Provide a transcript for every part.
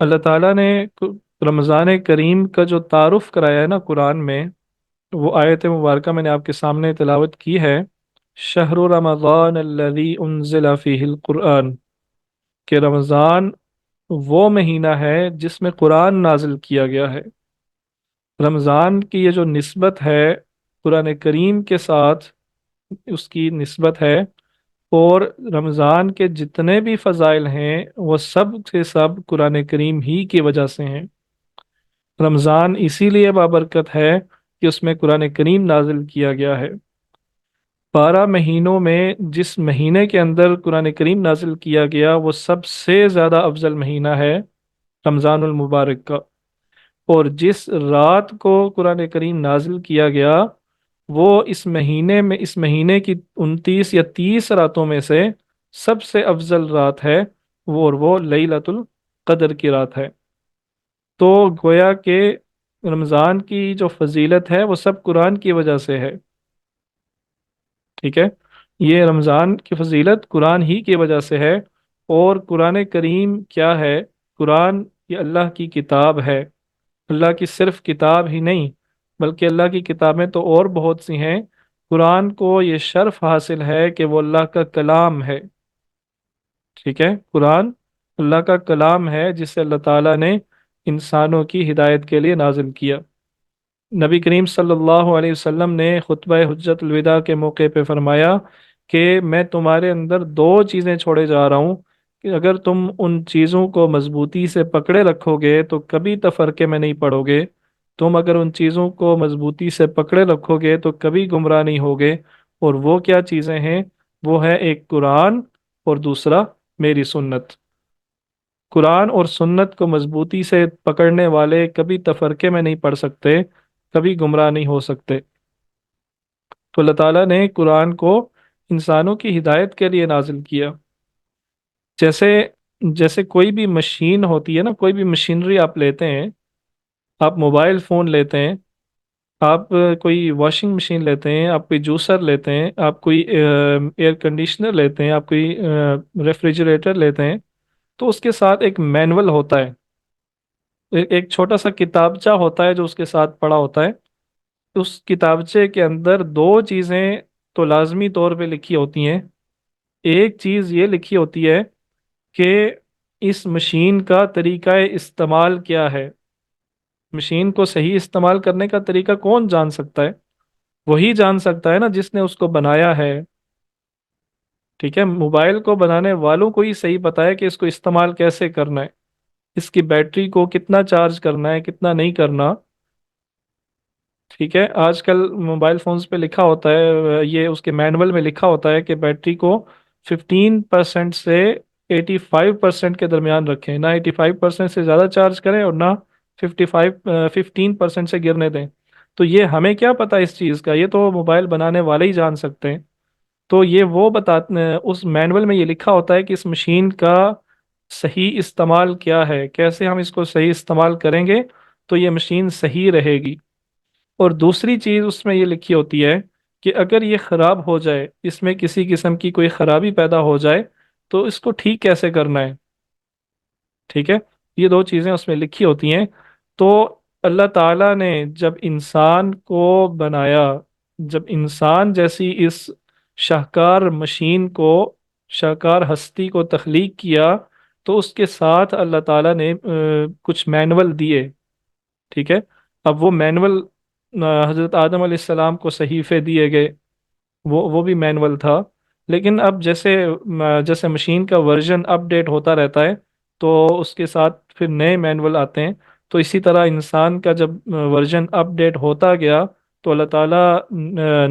اللہ تعالیٰ نے رمضان کریم کا جو تعارف کرایا ہے نا قرآن میں، وہ آیت مبارکہ میں نے آپ کے سامنے تلاوت کی ہے۔ شہر رمضان الذی انزل فیہ القرآن، کہ رمضان وہ مہینہ ہے جس میں قرآن نازل کیا گیا ہے۔ رمضان کی یہ جو نسبت ہے قرآن کریم کے ساتھ، اس کی نسبت ہے، اور رمضان کے جتنے بھی فضائل ہیں وہ سب کے سب قرآن کریم ہی کی وجہ سے ہیں۔ رمضان اسی لیے بابرکت ہے کہ اس میں قرآن کریم نازل کیا گیا ہے۔ 12 مہینوں میں جس مہینے کے اندر قرآن کریم نازل کیا گیا وہ سب سے زیادہ افضل مہینہ ہے رمضان المبارک کا۔ اور جس رات کو قرآن کریم نازل کیا گیا وہ اس مہینے کی 29 یا 30 راتوں میں سے سب سے افضل رات ہے، وہ لیلۃ القدر کی رات ہے۔ تو گویا کہ رمضان کی جو فضیلت ہے وہ سب قرآن کی وجہ سے ہے، ٹھیک ہے؟ یہ رمضان کی فضیلت قرآن ہی کی وجہ سے ہے۔ اور قرآن کریم کیا ہے؟ قرآن یہ اللہ کی کتاب ہے، اللہ کی صرف کتاب ہی نہیں بلکہ اللہ کی کتابیں تو اور بہت سی ہیں۔ قرآن کو یہ شرف حاصل ہے کہ وہ اللہ کا کلام ہے، ٹھیک ہے؟ قرآن اللہ کا کلام ہے جسے اللہ تعالیٰ نے انسانوں کی ہدایت کے لیے نازل کیا۔ نبی کریم صلی اللہ علیہ وسلم نے خطبہ حجت الوداع کے موقع پہ فرمایا کہ میں تمہارے اندر 2 چیزیں چھوڑے جا رہا ہوں کہ اگر تم ان چیزوں کو مضبوطی سے پکڑے رکھو گے تو کبھی تفرقے میں نہیں پڑو گے۔ تم اگر ان چیزوں کو مضبوطی سے پکڑے رکھو گے تو کبھی گمراہ نہیں ہوگے۔ اور وہ کیا چیزیں ہیں؟ وہ ہے ایک قرآن اور دوسرا میری سنت۔ قرآن اور سنت کو مضبوطی سے پکڑنے والے کبھی تفرقے میں نہیں پڑ سکتے، کبھی گمراہ نہیں ہو سکتے۔ تو اللہ تعالیٰ نے قرآن کو انسانوں کی ہدایت کے لیے نازل کیا۔ جیسے جیسے کوئی بھی مشین ہوتی ہے نا، کوئی بھی مشینری آپ لیتے ہیں، آپ موبائل فون لیتے ہیں، آپ کوئی واشنگ مشین لیتے ہیں، آپ کوئی جوسر لیتے ہیں، آپ کوئی ایئر کنڈیشنر لیتے ہیں، آپ کوئی ریفریجریٹر لیتے ہیں، تو اس کے ساتھ ایک مینول ہوتا ہے، ایک چھوٹا سا کتابچہ ہوتا ہے جو اس کے ساتھ پڑا ہوتا ہے۔ اس کتابچے کے اندر 2 چیزیں تو لازمی طور پہ لکھی ہوتی ہیں۔ ایک چیز یہ لکھی ہوتی ہے کہ اس مشین کا طریقہ استعمال کیا ہے۔ مشین کو صحیح استعمال کرنے کا طریقہ کون جان سکتا ہے؟ وہی جان سکتا ہے نا جس نے اس کو بنایا ہے، ٹھیک ہے؟ موبائل کو بنانے والوں کو ہی صحیح پتا ہے کہ اس کو استعمال کیسے کرنا ہے، اس کی بیٹری کو کتنا چارج کرنا ہے، کتنا نہیں کرنا، ٹھیک ہے؟ آج کل موبائل فونز پہ لکھا ہوتا ہے، یہ اس کے مینول میں لکھا ہوتا ہے کہ بیٹری کو 15% سے 85% کے درمیان رکھیں، نہ 85% سے زیادہ چارج کریں اور نہ 15% سے گرنے دیں۔ تو یہ ہمیں کیا پتا اس چیز کا؟ یہ تو موبائل بنانے والے ہی جان سکتے ہیں۔ تو یہ وہ اس مینول میں یہ لکھا ہوتا ہے کہ اس مشین کا صحیح استعمال کیا ہے، کیسے ہم اس کو صحیح استعمال کریں گے تو یہ مشین صحیح رہے گی۔ اور دوسری چیز اس میں یہ لکھی ہوتی ہے کہ اگر یہ خراب ہو جائے، اس میں کسی قسم کی کوئی خرابی پیدا ہو جائے تو اس کو ٹھیک کیسے کرنا ہے، ٹھیک ہے؟ یہ 2 چیزیں اس میں لکھی ہوتی ہیں۔ تو اللہ تعالیٰ نے جب انسان کو بنایا، جب انسان جیسی اس شاہکار مشین کو، شاہکار ہستی کو تخلیق کیا، تو اس کے ساتھ اللہ تعالیٰ نے کچھ مینول دیے، ٹھیک ہے؟ اب وہ مینول حضرت آدم علیہ السلام کو صحیفے دیے گئے، وہ بھی مینول تھا۔ لیکن اب جیسے مشین کا ورژن اپ ڈیٹ ہوتا رہتا ہے تو اس کے ساتھ پھر نئے مینول آتے ہیں۔ تو اسی طرح انسان کا جب ورژن اپ ڈیٹ ہوتا گیا تو اللہ تعالیٰ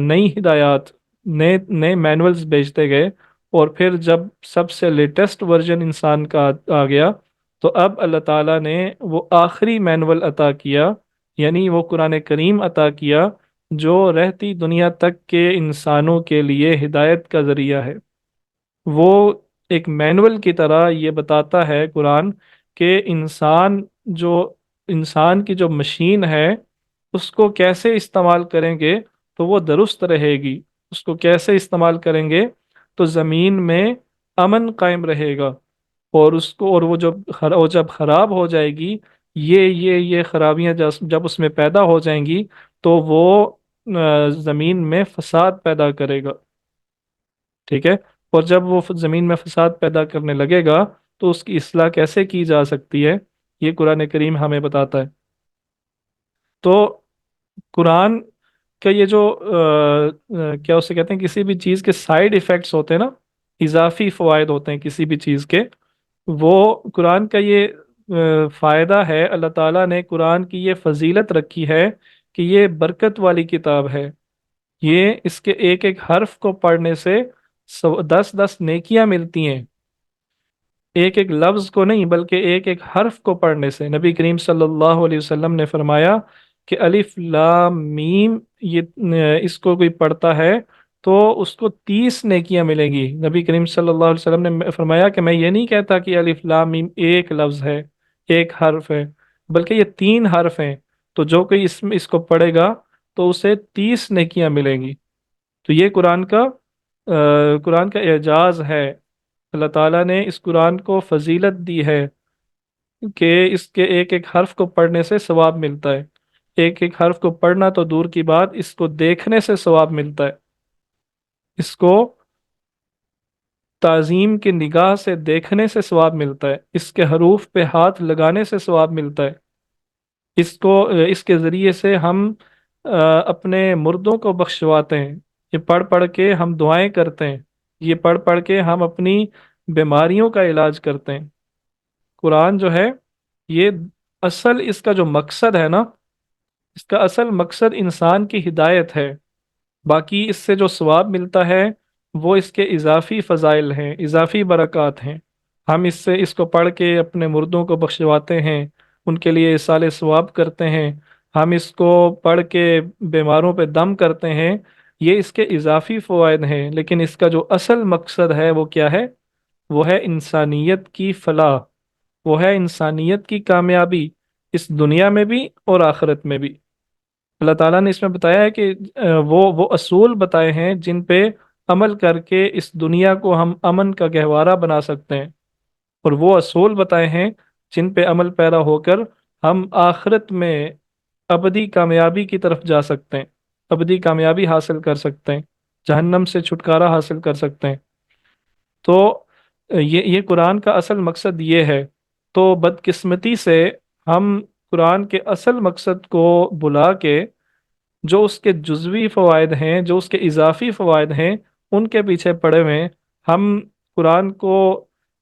نئی ہدایات، نئے نئے مینولز بھیجتے گئے، اور پھر جب سب سے لیٹسٹ ورژن انسان کا آ گیا تو اب اللہ تعالیٰ نے وہ آخری مینول عطا کیا، یعنی وہ قرآن کریم عطا کیا جو رہتی دنیا تک کے انسانوں کے لیے ہدایت کا ذریعہ ہے۔ وہ ایک مینول کی طرح یہ بتاتا ہے قرآن کہ جو انسان کی جو مشین ہے اس کو کیسے استعمال کریں گے تو وہ درست رہے گی، اس کو کیسے استعمال کریں گے تو زمین میں امن قائم رہے گا، اور اس کو اور وہ جب خراب ہو جائے گی، یہ خرابیاں جب اس میں پیدا ہو جائیں گی، تو وہ زمین میں فساد پیدا کرے گا، ٹھیک ہے؟ اور جب وہ زمین میں فساد پیدا کرنے لگے گا تو اس کی اصلاح کیسے کی جا سکتی ہے، یہ قرآن کریم ہمیں بتاتا ہے۔ تو قرآن کا یہ جو کیا اسے کہتے ہیں، کسی بھی چیز کے سائیڈ ایفیکٹس ہوتے ہیں نا، اضافی فوائد ہوتے ہیں کسی بھی چیز کے، وہ قرآن کا یہ فائدہ ہے۔ اللہ تعالیٰ نے قرآن کی یہ فضیلت رکھی ہے کہ یہ برکت والی کتاب ہے۔ یہ اس کے ایک ایک حرف کو پڑھنے سے 10 10 نیکیاں ملتی ہیں، ایک ایک لفظ کو نہیں بلکہ ایک ایک حرف کو پڑھنے سے۔ نبی کریم صلی اللہ علیہ وسلم نے فرمایا کہ الف لام میم، اس کو کوئی پڑھتا ہے تو اس کو 30 نیکیاں ملیں گی۔ نبی کریم صلی اللہ علیہ وسلم نے فرمایا کہ میں یہ نہیں کہتا کہ الف لام میم ایک لفظ ہے، ایک حرف ہے، بلکہ یہ 3 حرف ہیں، تو جو کوئی اس کو پڑھے گا تو اسے 30 نیکیاں ملیں گی۔ تو یہ قرآن کا اعجاز ہے۔ اللہ تعالیٰ نے اس قرآن کو فضیلت دی ہے کہ اس کے ایک ایک حرف کو پڑھنے سے ثواب ملتا ہے۔ ایک ایک حرف کو پڑھنا تو دور کی بات، اس کو دیکھنے سے ثواب ملتا ہے، اس کو تعظیم کی نگاہ سے دیکھنے سے ثواب ملتا ہے، اس کے حروف پہ ہاتھ لگانے سے ثواب ملتا ہے، اس کے ذریعے سے ہم اپنے مردوں کو بخشواتے ہیں، یہ پڑھ پڑھ کے ہم دعائیں کرتے ہیں، یہ پڑھ پڑھ کے ہم اپنی بیماریوں کا علاج کرتے ہیں۔ قرآن جو ہے، یہ اصل اس کا جو مقصد ہے نا، اس کا اصل مقصد انسان کی ہدایت ہے۔ باقی اس سے جو ثواب ملتا ہے وہ اس کے اضافی فضائل ہیں، اضافی برکات ہیں۔ ہم اس کو پڑھ کے اپنے مردوں کو بخشواتے ہیں، ان کے لیے اصالہ ثواب کرتے ہیں، ہم اس کو پڑھ کے بیماروں پہ دم کرتے ہیں، یہ اس کے اضافی فوائد ہیں۔ لیکن اس کا جو اصل مقصد ہے وہ کیا ہے؟ وہ ہے انسانیت کی فلاح، وہ ہے انسانیت کی کامیابی، اس دنیا میں بھی اور آخرت میں بھی۔ اللہ تعالیٰ نے اس میں بتایا ہے کہ وہ اصول بتائے ہیں جن پہ عمل کر کے اس دنیا کو ہم امن کا گہوارہ بنا سکتے ہیں، اور وہ اصول بتائے ہیں جن پہ عمل پیرا ہو کر ہم آخرت میں ابدی کامیابی کی طرف جا سکتے ہیں، ابدی کامیابی حاصل کر سکتے ہیں، جہنم سے چھٹکارا حاصل کر سکتے ہیں۔ تو یہ قرآن کا اصل مقصد یہ ہے۔ تو بدقسمتی سے ہم قرآن کے اصل مقصد کو بلا کے جو اس کے جزوی فوائد ہیں، جو اس کے اضافی فوائد ہیں، ان کے پیچھے پڑے ہوئے ہیں۔ ہم قرآن کو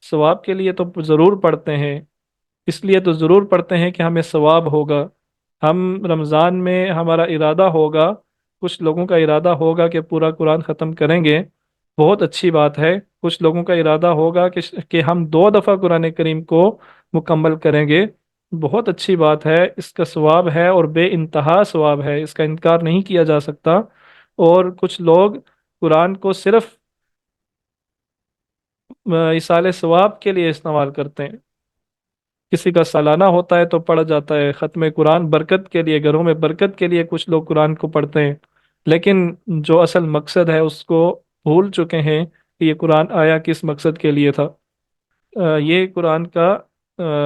ثواب کے لیے تو ضرور پڑھتے ہیں، اس لیے تو ضرور پڑھتے ہیں کہ ہمیں ثواب ہوگا۔ ہم رمضان میں ہمارا ارادہ ہوگا، کچھ لوگوں کا ارادہ ہوگا کہ پورا قرآن ختم کریں گے، بہت اچھی بات ہے۔ کچھ لوگوں کا ارادہ ہوگا کہ ہم 2 دفعہ قرآن کریم کو مکمل کریں گے، بہت اچھی بات ہے، اس کا ثواب ہے اور بے انتہا ثواب ہے، اس کا انکار نہیں کیا جا سکتا۔ اور کچھ لوگ قرآن کو صرف ایصال ثواب کے لیے استعمال کرتے ہیں، کسی کا سالانہ ہوتا ہے تو پڑھا جاتا ہے، ختم قرآن برکت کے لیے، گھروں میں برکت کے لیے کچھ لوگ قرآن کو پڑھتے ہیں، لیکن جو اصل مقصد ہے اس کو بھول چکے ہیں کہ یہ قرآن آیا کس مقصد کے لیے تھا۔ یہ قرآن کا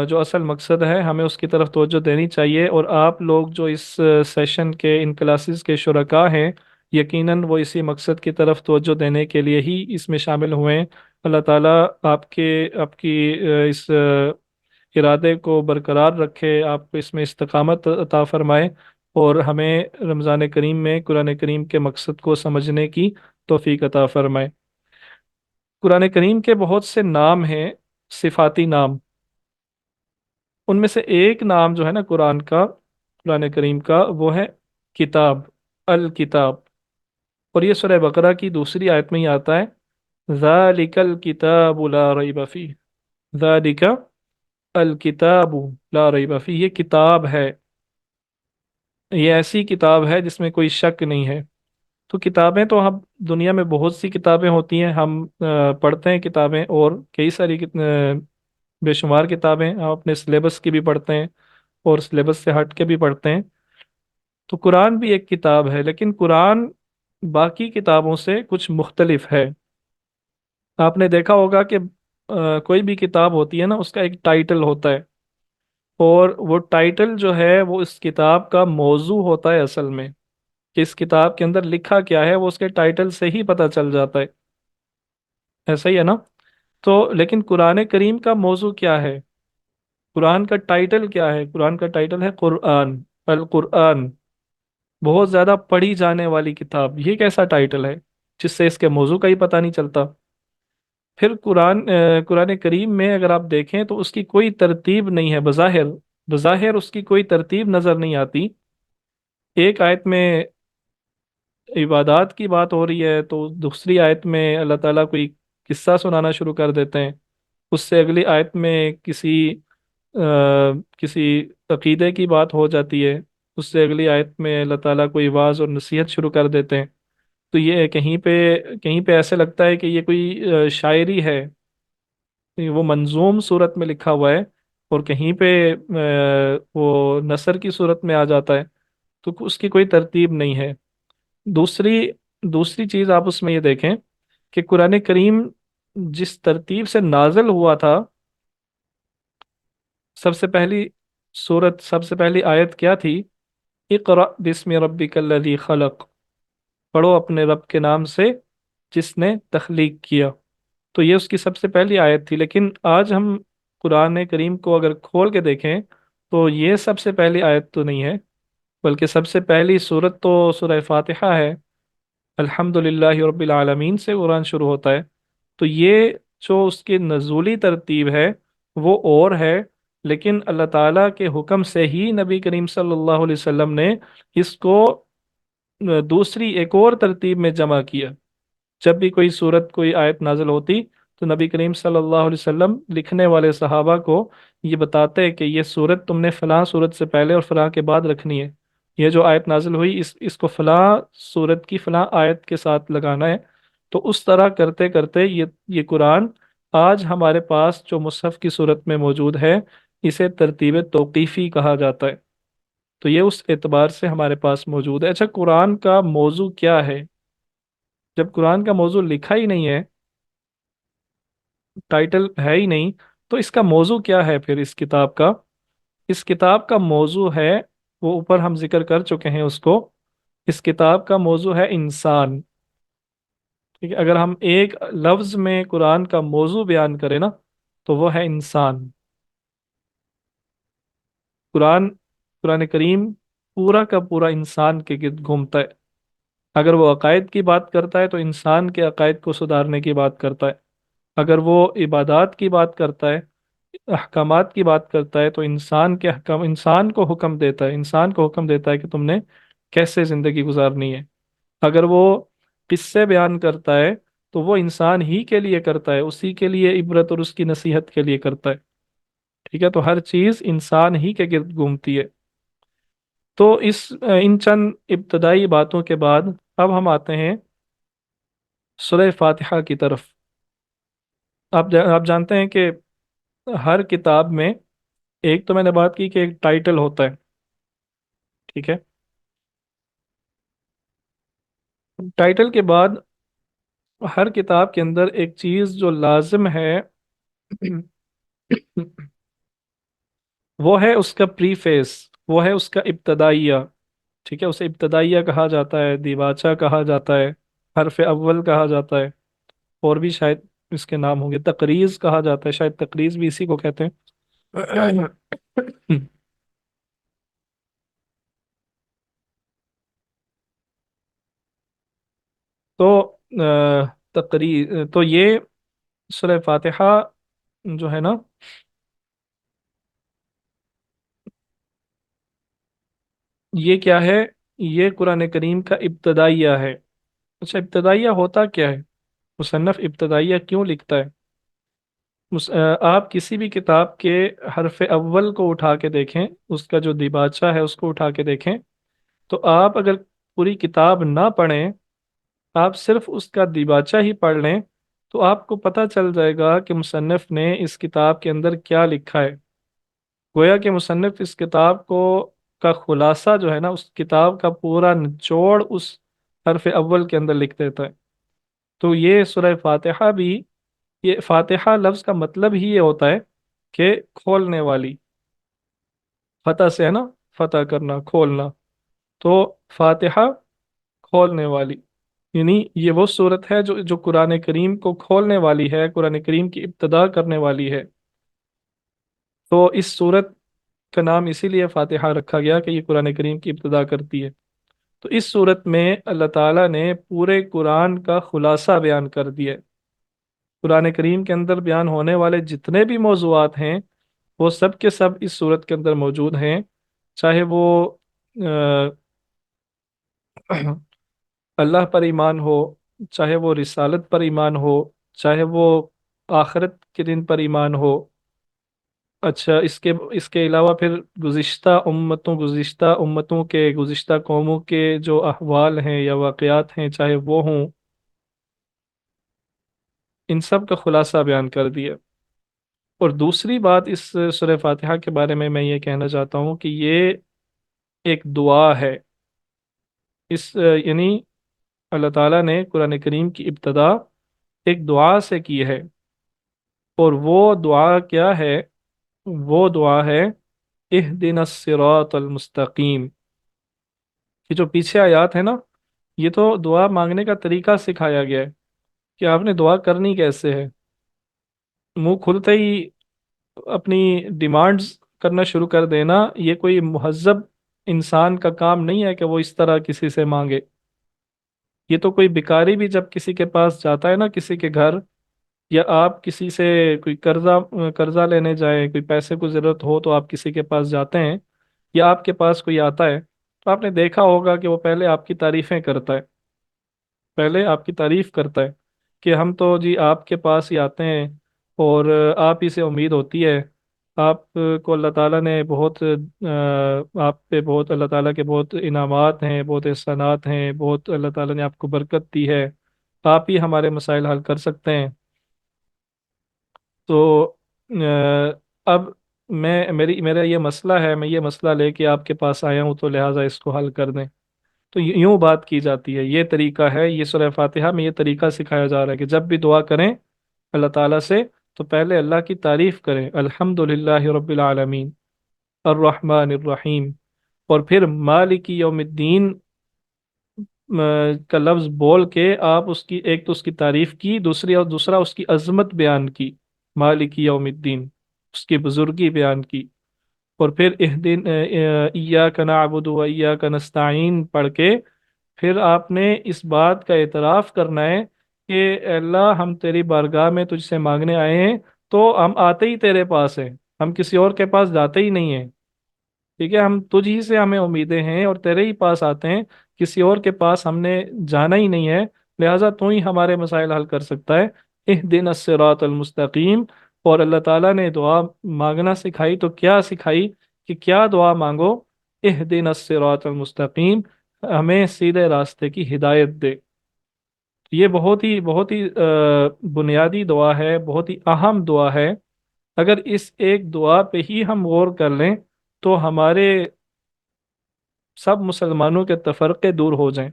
جو اصل مقصد ہے، ہمیں اس کی طرف توجہ دینی چاہیے، اور آپ لوگ جو اس سیشن کے، ان کلاسز کے شرکاء ہیں، یقیناً وہ اسی مقصد کی طرف توجہ دینے کے لیے ہی اس میں شامل ہوئے ہیں۔ اللہ تعالیٰ آپ کی اس ارادے کو برقرار رکھے، آپ کو اس میں استقامت عطا فرمائے، اور ہمیں رمضان کریم میں قرآن کریم کے مقصد کو سمجھنے کی توفیق عطا فرمائے۔ قرآن کریم کے بہت سے نام ہیں، صفاتی نام، ان میں سے ایک نام جو ہے نا قرآن کریم کا، وہ ہے کتاب، الکتاب۔ اور یہ سورہ بقرہ کی دوسری آیت میں ہی آتا ہے، ذالک الکتاب لا ریب فیہ، ذالک الکتاب لا ریب فیہ، یہ کتاب ہے، یہ ایسی کتاب ہے جس میں کوئی شک نہیں ہے۔ تو کتابیں تو ہم دنیا میں بہت سی کتابیں ہوتی ہیں، ہم پڑھتے ہیں کتابیں، اور کئی ساری بے شمار کتابیں ہم اپنے سلیبس کی بھی پڑھتے ہیں اور سلیبس سے ہٹ کے بھی پڑھتے ہیں۔ تو قرآن بھی ایک کتاب ہے، لیکن قرآن باقی کتابوں سے کچھ مختلف ہے۔ آپ نے دیکھا ہوگا کہ कोई भी किताब होती है ना, उसका एक टाइटल होता है, और वो टाइटल जो है वो इस किताब का मौजू होता है असल में, कि इस किताब के अंदर लिखा क्या है वो उसके टाइटल से ही पता चल जाता है। ऐसा ही है ना? तो लेकिन कुरान करीम का मौजू क्या है? कुरान का टाइटल क्या है? कुरान का टाइटल है कुरान, अल कुरान। बहुत ज्यादा पढ़ी जाने वाली किताब, ये कैसा टाइटल है जिससे इसके मौजू का ही पता नहीं चलता? फिर कुरान करीम में अगर आप देखें तो उसकी कोई तरतीब नहीं है, बज़ाहिर बज़ाहिर उसकी कोई तरतीब नजर नहीं आती। एक आयत में इबादत की बात हो रही है, तो दूसरी आयत में अल्लाह ताला कोई किस्सा सुनाना शुरू कर देते हैं। उससे अगली आयत में किसी अकीदे की बात हो जाती है। उससे अगली आयत में अल्लाह ताला कोई वाज और नसीहत शुरू कर देते हैं। तो ये कहीं पे ऐसे लगता है कि ये कोई शायरी है, वो मंजूम सूरत में लिखा हुआ है, और कहीं पे वो नसर की सूरत में आ जाता है। तो उसकी कोई तरतीब नहीं है। दूसरी दूसरी चीज आप उसमें ये देखें कि कुरान करीम जिस तरतीब से नाजिल हुआ था, सबसे पहली सबसे पहली आयत क्या थी? इक़रा बिस्मि रब्बिकल्लज़ी खलक, पढ़ो अपने रब के नाम से जिसने तख्लीक किया। तो ये उसकी सबसे पहली आयत थी। लेकिन आज हम कुरान करीम को अगर खोल के देखें तो ये सबसे पहली आयत तो नहीं है, बल्कि सबसे पहली सूरत तो सूरह फातिहा है। अल्हम्दुलिल्लाहि रब्बिल आलमीन से कुरान शुरू होता है। तो ये जो उसकी नज़ूली तरतीब है वो और है, लेकिन अल्लाह ताला के हुक्म से ही नबी करीम सल्लल्लाहु अलैहि वसल्लम ने इसको दूसरी एक और तरतीब में जमा किया। जब भी कोई सूरत कोई आयत नाजिल होती तो नबी करीम सल्लल्लाहु अलैहि वसल्लम लिखने वाले सहाबा को ये बताते हैं कि ये सूरत तुमने फलां सूरत से पहले और फलां के बाद रखनी है। ये जो आयत नाजिल हुई इसको फलां सूरत की फलां आयत के साथ लगाना है। तो उस तरह करते करते ये कुरान आज हमारे पास जो मुसहफ की सूरत में मौजूद है, इसे तरतीब तौक़ीफ़ी कहा जाता है। तो ये उस एतबार से हमारे पास मौजूद है। अच्छा, कुरान का मौजू क्या है? जब कुरान का मौजू लिखा ही नहीं है, टाइटल है ही नहीं, तो इसका मौजू क्या है फिर इस किताब का? इस किताब का मौजू है, वो ऊपर हम जिक्र कर चुके हैं उसको। इस किताब का मौजू है इंसान। ठीक है, अगर हम एक लफ्ज में कुरान का मौजू बयान करें ना, तो वो है इंसान। कुरान कुरान करीम पूरा का पूरा इंसान के गिर्द घूमता है। अगर वो अकायद की बात करता है तो इंसान के अकायद को सुधारने की बात करता है। अगर वो इबादात की बात करता है, अहकामात की बात करता है, तो इंसान के अहकाम, इंसान को हुक्म देता है कि तुमने कैसे ज़िंदगी गुजारनी है। अगर वो किस्से बयान करता है तो वो इंसान ही के लिए करता है, उसी के लिए इबरत और उसकी नसीहत के लिए करता है। ठीक है, तो हर चीज़ इंसान ही के गिर्द घूमती है। तो इन चंद इब्तदाई बातों के बाद अब हम आते हैं सूरह फातिहा की तरफ। आप जानते हैं कि हर किताब में, एक तो मैंने बात की कि एक टाइटल होता है। ठीक है, टाइटल के बाद हर किताब के अंदर एक चीज जो लाजिम है वो है उसका प्रीफेस, वो है उसका इब्तदाइया। ठीक है, उसे इब्तदाइया कहा जाता है, दिवाचा कहा जाता है, हरफ अव्वल कहा जाता है, और भी शायद इसके नाम होंगे, तकरीज कहा जाता है, शायद तकरीज भी इसी को कहते हैं। तो तो ये सूरह फातिहा जो है ना, ये क्या है? ये कुरान करीम का इब्तदाइया है। अच्छा, इब्तदाइया होता क्या है? मुसन्नफ इब्तदाइया क्यों लिखता है? आप किसी भी किताब के हरफ अव्वल को उठा के देखें, उसका जो दिबाचा है उसको उठा के देखें, तो आप अगर पूरी किताब ना पढ़ें, आप सिर्फ उसका दिबाचा ही पढ़ लें, तो आपको पता चल जाएगा कि मुसन्निफ ने इस किताब के अंदर क्या लिखा है। गोया कि मुसन्निफ इस किताब को का खुलासा जो है ना, उस किताब का पूरा निचोड़ उस हरफ अव्वल के अंदर लिख देता है। तो ये सूरह फातिहा भी ये फातिहा लफ्ज़ का मतलब ही ये होता है कि खोलने वाली। फतह से है ना, फतह करना, खोलना। तो फातिहा खोलने वाली, यानी ये वो सूरत है जो जो कुरान करीम को खोलने वाली है, कुरान करीम की इब्तदा करने वाली है। तो इस सूरत का नाम इसीलिए फातिहा रखा गया कि ये कुरान करीम की इब्तदा करती है। तो इस सूरत में अल्लाह ताला ने पूरे कुरान का खुलासा बयान कर दिया है। कुरान करीम के अंदर बयान होने वाले जितने भी मौज़ूआत हैं वो सब के सब इस सूरत के अंदर मौजूद हैं। चाहे वो अ, अल्लाह पर ईमान हो, चाहे वो रिसालत पर ईमान हो, चाहे वो आखिरत के दिन पर ईमान हो। अच्छा, इसके इसके अलावा फिर गुज़िश्ता उम्मतों के, गुज़िश्ता कौमों के जो अहवाल हैं या वाक़यात हैं, चाहे वो हों, इन सब का खुलासा बयान कर दिया। और दूसरी बात इस सूरह फातिहा के बारे में मैं ये कहना चाहता हूँ कि ये एक दुआ है। यानी अल्लाह ताला ने कुरान करीम की इब्तदा एक दुआ से की है। और वो दुआ क्या है? वो दुआ है इहदिनस सिरातल मुस्तकीम। ये जो पीछे आयत है ना, ये तो दुआ मांगने का तरीका सिखाया गया है कि आपने दुआ करनी कैसे है। मुंह खुलते ही अपनी डिमांड्स करना शुरू कर देना, ये कोई मुहज्जब इंसान का काम नहीं है कि वो इस तरह किसी से मांगे। ये तो कोई भिखारी भी जब किसी के पास जाता है ना, किसी के घर, या आप किसी से कोई कर्जा कर्जा लेने जाए, कोई पैसे को जरूरत हो तो आप किसी के पास जाते हैं, या आपके पास कोई आता है, तो आपने देखा होगा कि वो पहले आपकी तारीफें करता है। पहले आपकी तारीफ करता है कि हम तो जी आपके पास ही आते हैं, और आप ही से उम्मीद होती है। आप को अल्लाह ताला ने बहुत आप पे बहुत, अल्लाह ताला के बहुत इनामात हैं, बहुत एहसानात हैं, बहुत अल्लाह ताला ने आपको बरकत दी है। आप ही हमारे मसाइल हल कर सकते हैं। तो अब मेरा ये मसला है, मैं ये मसला लेके आपके पास आया हूँ, तो लिहाजा इसको हल कर दें। तो यूं बात की जाती है, ये तरीका है। ये सूरह फातिहा में ये तरीका सिखाया जा रहा है कि जब भी दुआ करें अल्लाह ताला से, तो पहले अल्लाह की तारीफ करें, अल्हम्दुलिल्लाहि रब्बिल आलमीन अर्रहमानिर रहीम। और फिर मालिकी यौमिद्दीन का लफ्ज़ बोल के आप उसकी, एक तो उसकी तारीफ की, दूसरी और दूसरा उसकी अजमत बयान की, मालिकी यौमिद्दीन, उसकी बुजुर्गी बयान की। और फिर इह दिन इय्याका नअबुदु व इय्याका नस्तईन पढ़ के फिर आपने इस बात का एतराफ़ करना है कि अल्लाह, हम तेरी बारगाह में तुझसे मांगने आए हैं, तो हम आते ही तेरे पास हैं, हम किसी और के पास जाते ही नहीं हैं। ठीक है, हम तुझ ही से हमें उम्मीदें हैं और तेरे ही पास आते हैं, किसी और के पास हमने जाना ही नहीं है। लिहाजा तू ही हमारे मसाइल हल कर सकता है। इहदिन सिरातल मुस्तकीम। और अल्लाह ताला ने दुआ मांगना सिखाई तो क्या सिखाई कि क्या दुआ मांगो? इहदिन सिरातल मुस्तकीम, हमें सीधे रास्ते की हिदायत दे। ये बहुत ही बुनियादी दुआ है, बहुत ही अहम दुआ है। अगर इस एक दुआ पे ही हम गौर कर लें तो हमारे सब मुसलमानों के तफरके दूर हो जाएं।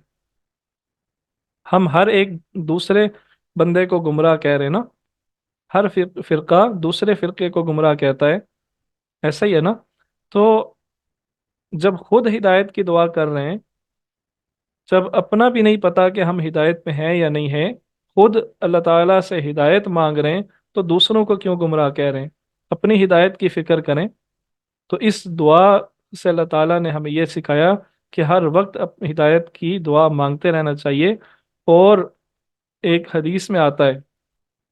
हम हर एक दूसरे बंदे को गुमराह कह रहे हैं ना, हर फिरका दूसरे फिरके को गुमराह कहता है, ऐसा ही है ना। तो जब खुद हिदायत की दुआ कर रहे हैं, जब अपना भी नहीं पता कि हम हिदायत पे हैं या नहीं हैं, खुद अल्लाह ताला से हिदायत मांग रहे हैं, तो दूसरों को क्यों गुमराह कह रहे हैं? अपनी हिदायत की फिक्र करें। तो इस दुआ से अल्लाह ताला ने हमें यह सिखाया कि हर वक्त हिदायत की दुआ मांगते रहना चाहिए। और एक हदीस में आता है,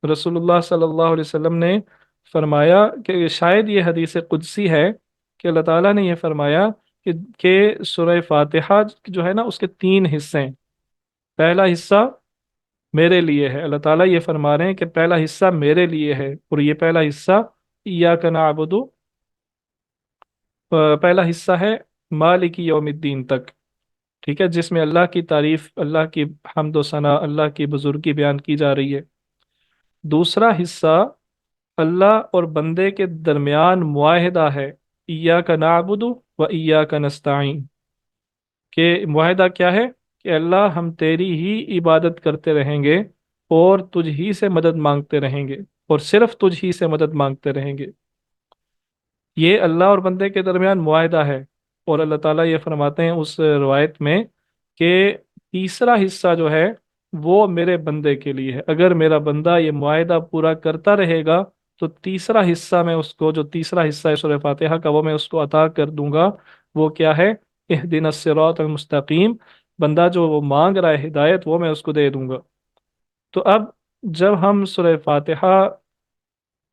रसूलुल्लाह सल्लल्लाहु अलैहि वसल्लम ने फरमाया कि शायद ये हदीस कुदसी है, कि अल्लाह ताला ने यह फरमाया कि सूरह फातिहा जो है ना, उसके तीन हिस्से हैं। पहला हिस्सा मेरे लिए है, अल्लाह ताला ये फरमा रहे हैं कि पहला हिस्सा मेरे लिए है, और ये पहला हिस्सा इय्याका नअबुदु, पहला हिस्सा है मालिकी यौमिद्दीन तक। ठीक है, जिसमें अल्लाह की तारीफ, अल्लाह की हम्द व सना, अल्लाह की बुजुर्गी बयान की जा रही है। दूसरा हिस्सा अल्लाह और बंदे के दरमियान मुआहिदा है, इय्याका नअबुदु व इय्याका नस्तईन। के मुआहिदा क्या है? कि अल्लाह, हम तेरी ही इबादत करते रहेंगे, और तुझ ही से मदद मांगते रहेंगे, और सिर्फ तुझ ही से मदद मांगते रहेंगे। ये अल्लाह और बंदे के दरमियान मुआहदा है। और अल्लाह ताला ये फरमाते हैं उस रवायत में कि तीसरा हिस्सा जो है वो मेरे बंदे के लिए है। अगर मेरा बंदा ये मुआहदा पूरा करता रहेगा तो तीसरा हिस्सा मैं उसको, जो तीसरा हिस्सा है सूरह फातिहा का, वो मैं उसको अता कर दूंगा। वो क्या है? इहदिना सिरातल मुस्तकीम। बंदा जो वो मांग रहा है हिदायत, वो मैं उसको दे दूंगा। तो अब जब हम सूरह फातिहा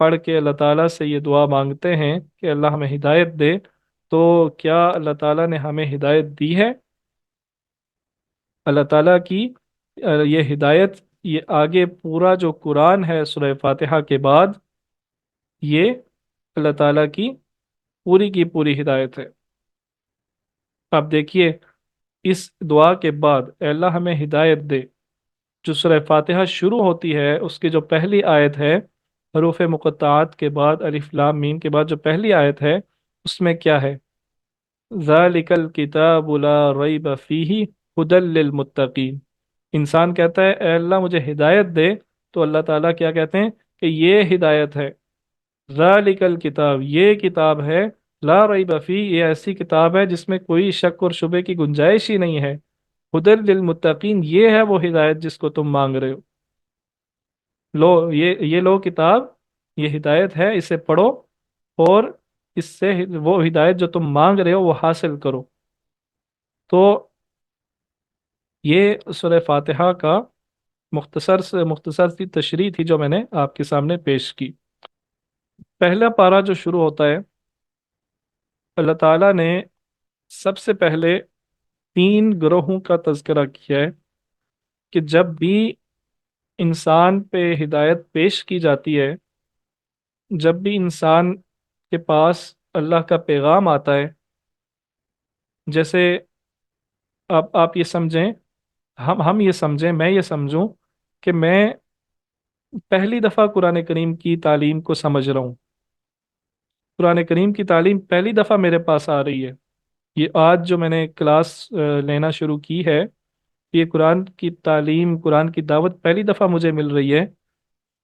पढ़ के अल्लाह ताला से ये दुआ मांगते हैं कि अल्लाह हमें हिदायत दे, तो क्या अल्लाह ताला ने हमें हिदायत दी है? अल्लाह ताला की ये हिदायत, ये आगे पूरा जो कुरान है सूरह फातिहा के बाद, ये अल्लाह ताला की पूरी हिदायत है। आप देखिए, इस दुआ के बाद अल्लाह हमें हिदायत दे, जो सूरह फातिहा शुरू होती है उसकी जो पहली आयत है, हरूफ मुक़त्तआत के बाद अलिफ लाम मीम के बाद जो पहली आयत है, उसमें क्या है? ज़ालिकल किताबु ला रैब फीही हुदल लिल मुत्तकीन। इंसान कहता है "ऐ अल्लाह मुझे हिदायत दे", तो अल्लाह ताला क्या कहते हैं कि ये हिदायत है। ज़ालिकल किताब, ये किताब है, ला रैब फी, ये ऐसी किताब है जिसमें कोई शक और शुबे की गुंजाइश ही नहीं है। हुदल लिल मुत्तकीन, ये है वो हिदायत जिसको तुम मांग रहे हो। लो, ये लो किताब, ये हिदायत है, इसे पढ़ो, और इससे वो हिदायत जो तुम मांग रहे हो वो हासिल करो। तो ये सूरह फातिहा का मुख्तसर से मुख्तसर सी तशरीह थी जो मैंने आपके सामने पेश की। पहला पारा जो शुरू होता है, अल्लाह ताला ने सबसे पहले तीन ग्रोहों का तज़किरा किया है कि जब भी इंसान पे हिदायत पेश की जाती है, जब भी इंसान के पास अल्लाह का पैगाम आता है, जैसे आप ये समझें, हम ये समझें, मैं ये समझूं कि मैं पहली दफ़ा कुरान करीम की तालीम को समझ रहा हूँ। कुरान करीम की तालीम पहली दफ़ा मेरे पास आ रही है। ये आज जो मैंने क्लास लेना शुरू की है, ये कुरान की तालीम, कुरान की दावत पहली दफ़ा मुझे मिल रही है।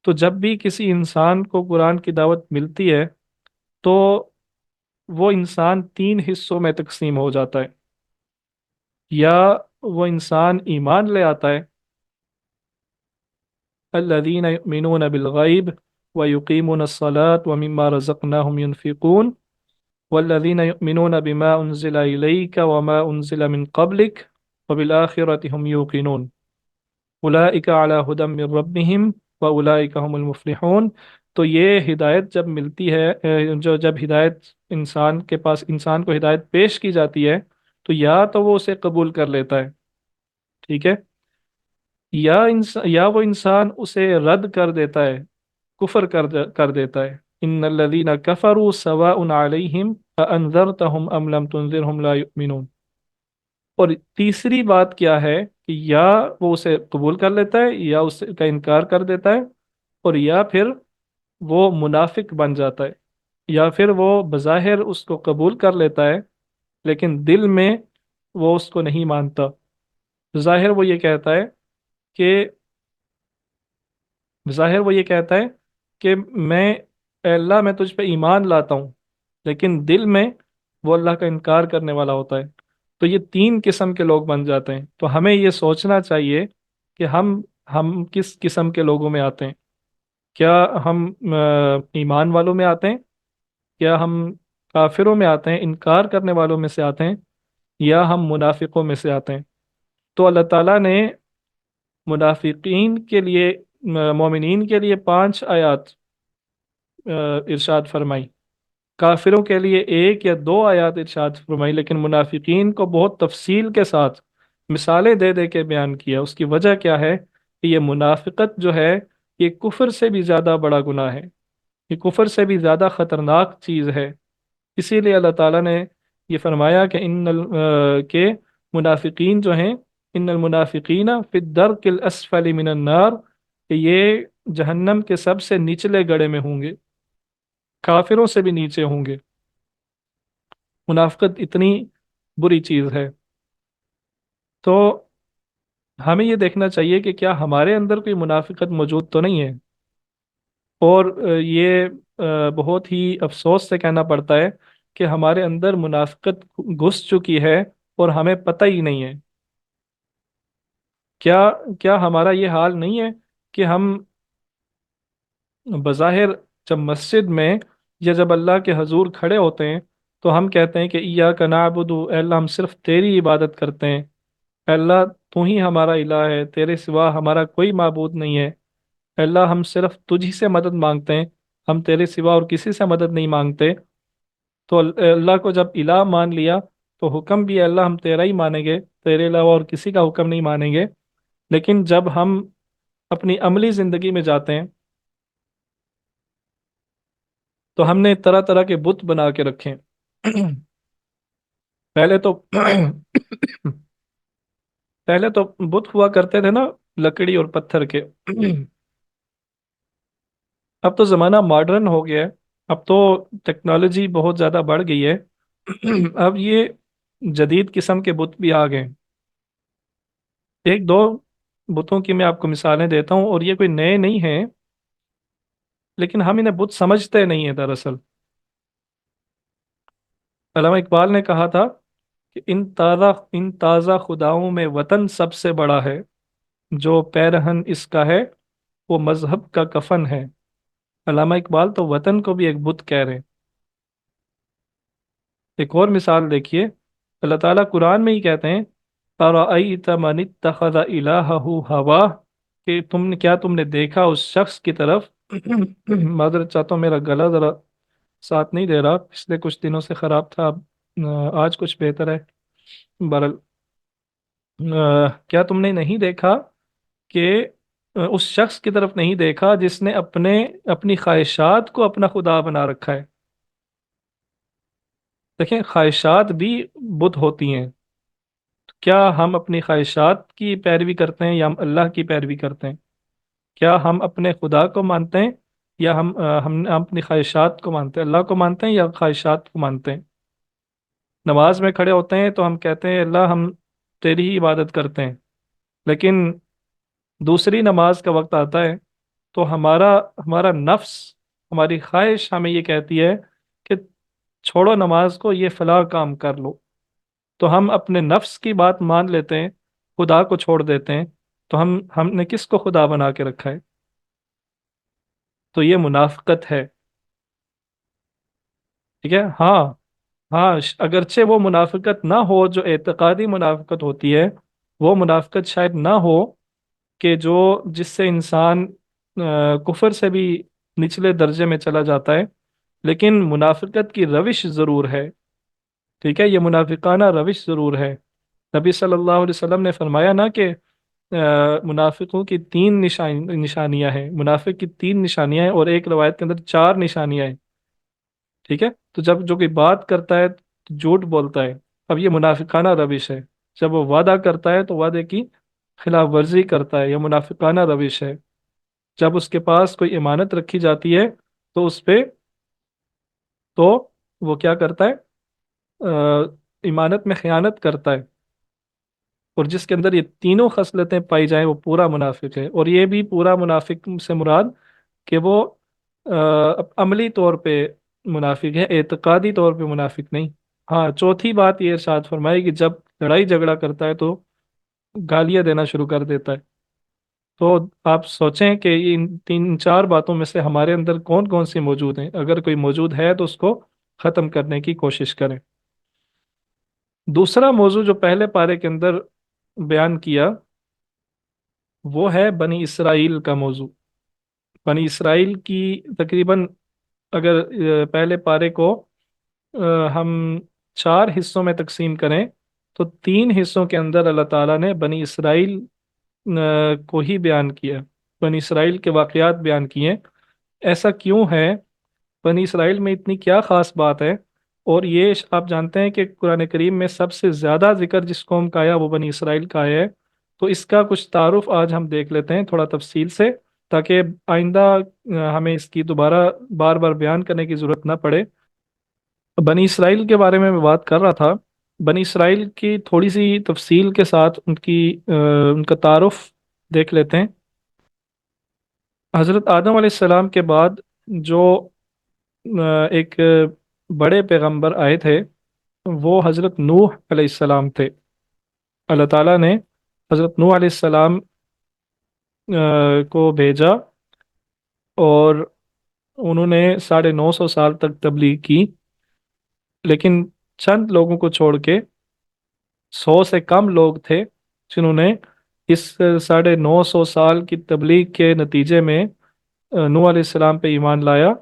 तो जब भी किसी इंसान को कुरान की दावत मिलती है, तो वो इंसान तीन हिस्सों में तकसीम हो जाता है। या वो इंसान ईमान ले आता है, अल्लज़ीना युमिनून बिल गैब व युकीमून अस्सलात व मिम्मा रज़क़नाहुम युनफिकून वल्लज़ीना युमिनून बिमा उन्ज़िला इलैका व मा उन्ज़िला मिन क़ब्लिक व बिल आखिरति हुम यूक़िनून उलाइका अला हुदम मिर रब्बिहिम व उलाइका हुमुल मुफ़्लिहून। तो ये हिदायत जब मिलती है, जो जब हिदायत इंसान के पास, इंसान को हिदायत पेश की जाती है, तो या तो वो उसे कबूल कर लेता है, ठीक है, या वो इंसान उसे रद्द कर देता है, कुफर कर देता है। इन्नल्लज़ीना कफ़रू सवाउन अलैहिम अअन्ज़रतहुम अम लम तुनज़िरहुम ला युमिनून। और तीसरी बात क्या है कि या वो उसे कबूल कर लेता है या उसका इनकार कर देता है, और या फिर वो मुनाफिक बन जाता है। या फिर वो बज़ाहिर उसको कबूल कर लेता है, लेकिन दिल में वो उसको नहीं मानता। ज़ाहिर वो ये कहता है कि ज़ाहिर वो ये कहता है कि मैं, "ऐ अल्लाह मैं तुझ पे ईमान लाता हूँ", लेकिन दिल में वो अल्लाह का इनकार करने वाला होता है। तो ये तीन किस्म के लोग बन जाते हैं। तो हमें ये सोचना चाहिए कि हम किस किस्म के लोगों में आते हैं। क्या हम ईमान वालों में आते हैं? क्या हम काफिरों में आते हैं, इनकार करने वालों में से आते हैं? या हम मुनाफिकों में से आते हैं? तो अल्लाह ताला ने मुनाफिकीन के लिए, मोमिनीन के लिए 5 आयत इरशाद फरमाई, काफिरों के लिए 1 या 2 आयत इरशाद फरमाई, लेकिन मुनाफिकीन को बहुत तफसील के साथ मिसालें दे दे के बयान किया। उसकी वजह क्या है कि ये मुनाफिकत जो है, ये कुफर से भी ज़्यादा बड़ा गुनाह है, ये कुफर से भी ज़्यादा ख़तरनाक चीज़ है। इसीलिए अल्लाह ताला ने ये फरमाया कि के मुनाफिकीन जो हैं, इन्नल मुनाफिकीना फिद दरकिल अस्फली मिनन नार, कि ये जहन्नम के सबसे निचले गड़े में होंगे, काफिरों से भी नीचे होंगे। मुनाफिकत इतनी बुरी चीज़ है। तो हमें ये देखना चाहिए कि क्या हमारे अंदर कोई मुनाफिकत मौजूद तो नहीं है। और ये बहुत ही अफसोस से कहना पड़ता है कि हमारे अंदर मुनाफिकत घुस चुकी है और हमें पता ही नहीं है। क्या क्या हमारा ये हाल नहीं है कि हम बज़ाहिर जब मस्जिद में या जब अल्लाह के हजूर खड़े होते हैं तो हम कहते हैं कि इय्याका नअबुदु, ऐ अल्लाह हम सिर्फ तेरी इबादत करते हैं। ऐ अल्लाह तू ही हमारा इलाह है, तेरे सिवा हमारा कोई माबूद नहीं है। ऐ अल्लाह हम सिर्फ तुझी से मदद मांगते हैं, हम तेरे सिवा और किसी से मदद नहीं मांगते। तो अल्लाह को जब इलाह मान लिया तो हुक्म भी अल्लाह हम तेरा ही मानेंगे, तेरे अलावा और किसी का हुक्म नहीं मानेंगे। लेकिन जब हम अपनी अमली ज़िंदगी में जाते हैं तो हमने तरह तरह के बुत बना के रखे हैं। पहले तो पहले तो बुत हुआ करते थे ना, लकड़ी और पत्थर के। अब तो ज़माना मॉडर्न हो गया है, अब तो टेक्नोलॉजी बहुत ज़्यादा बढ़ गई है। अब ये जदीद किस्म के बुत भी आ गए हैं। एक दो बुतों की मैं आपको मिसालें देता हूँ, और ये कोई नए नहीं हैं, लेकिन हम इन्हें बुत समझते नहीं है दरअसल। अल्लामा इकबाल ने कहा था कि इन ताज़ा खुदाओं में वतन सबसे बड़ा है, जो पैरहन इसका है वो मजहब का कफन है। अल्लामा इकबाल तो वतन को भी एक बुत कह रहे हैं। एक और मिसाल देखिए, अल्लाह ताला कुरान में ही कहते हैं, अरअयत मन इत्तखज़ इलाहहु हवा, कि तुमने देखा उस शख्स की तरफ। मादरत चाहता हूँ, मेरा गला जरा साथ नहीं दे रहा, पिछले कुछ दिनों से खराब था। अब आज कुछ बेहतर है। बहरहाल, क्या तुमने नहीं देखा कि उस शख्स की तरफ नहीं देखा जिसने अपनी ख्वाहिशात को अपना खुदा बना रखा है। देखें, ख्वाहिशात भी बुत होती हैं। क्या हम अपनी ख्वाहिशात की पैरवी करते हैं या हम अल्लाह की पैरवी करते हैं? क्या हम अपने खुदा को मानते हैं या हम अपनी ख्वाहिशात को मानते हैं? अल्लाह को मानते हैं या ख्वाहिशात को मानते हैं? नमाज में खड़े होते हैं तो हम कहते हैं अल्लाह हम तेरी ही इबादत करते हैं, लेकिन दूसरी नमाज का वक्त आता है तो हमारा हमारा नफ्स, हमारी ख्वाहिश हमें ये कहती है कि छोड़ो नमाज को, ये फलाह काम कर लो। तो हम अपने नफ्स की बात मान लेते हैं, खुदा को छोड़ देते हैं। तो हमने किसको खुदा बना के रखा है? तो ये मुनाफिकत है। ठीक है। हाँ, हाँ, अगरचे वो मुनाफिकत ना हो जो एतकादी मुनाफिकत होती है, वो मुनाफिकत शायद ना हो कि जो जिससे इंसान कुफर से भी निचले दर्जे में चला जाता है। लेकिन मुनाफिकत की रविश ज़रूर है। ठीक है, ये मुनाफिकाना रविश ज़रूर है। नबी सल्लल्लाहु अलैहि वसल्लम ने फरमाया ना कि मुनाफिकों की तीन निशानियां हैं, मुनाफिक की तीन निशानियां हैं, और एक रवायत के अंदर चार निशानियां हैं। ठीक है, तो जब जो कोई बात करता है तो झूठ बोलता है। अब ये मुनाफिकाना रविश है। जब वो वादा करता है तो वादे की खिलाफ वर्जी करता है, यह मुनाफिकाना रविश है। जब उसके पास कोई इमानत रखी जाती है तो उस पे तो वो क्या करता है, इमानत में खयानत करता है। और जिसके अंदर ये तीनों खसलतें पाई जाएं वो पूरा मुनाफिक है। और ये भी पूरा मुनाफिक से मुराद कि वो अमली तौर पे मुनाफिक है, एतकादी तौर पे मुनाफिक नहीं। हाँ, चौथी बात ये इरशाद फरमाई कि जब लड़ाई झगड़ा करता है तो गालियां देना शुरू कर देता है। तो आप सोचें कि इन तीन चार बातों में से हमारे अंदर कौन कौन सी मौजूद हैं। अगर कोई मौजूद है तो उसको ख़त्म करने की कोशिश करें। दूसरा मौजू जो पहले पारे के अंदर बयान किया, वो है बनी इसराइल का मौजू। बनी इसराइल की तकरीबन, अगर पहले पारे को हम चार हिस्सों में तकसीम करें तो तीन हिस्सों के अंदर अल्लाह ताला ने बनी इसराइल को ही बयान किया, बनी इसराइल के वाक़यात बयान किए। ऐसा क्यों है? बनी इसराइल में इतनी क्या ख़ास बात है? और ये आप जानते हैं कि कुरान करीम में सबसे ज़्यादा जिक्र जिस कौम का आया वो बनी इसराइल का आया है। तो इसका कुछ तारुफ आज हम देख लेते हैं थोड़ा तफसील से, ताकि आइंदा हमें इसकी दोबारा बार बार बयान करने की ज़रूरत ना पड़े। बनी इसराइल के बारे में मैं बात कर रहा था। بنی اسرائیل کی تھوڑی سی تفصیل کے ساتھ ان کا تعارف دیکھ لیتے ہیں۔ حضرت آدم علیہ السلام کے بعد جو ایک بڑے پیغمبر آئے تھے وہ حضرت نوح علیہ السلام تھے۔ اللہ تعالیٰ نے حضرت نوح علیہ السلام کو بھیجا، اور انہوں نے 950 سال تک تبلیغ کی، لیکن چند لوگوں کو چھوڑ کے 100 سے کم لوگ تھے جنہوں نے اس 950 سال کی تبلیغ کے نتیجے میں نوح علیہ السلام پہ ایمان لایا۔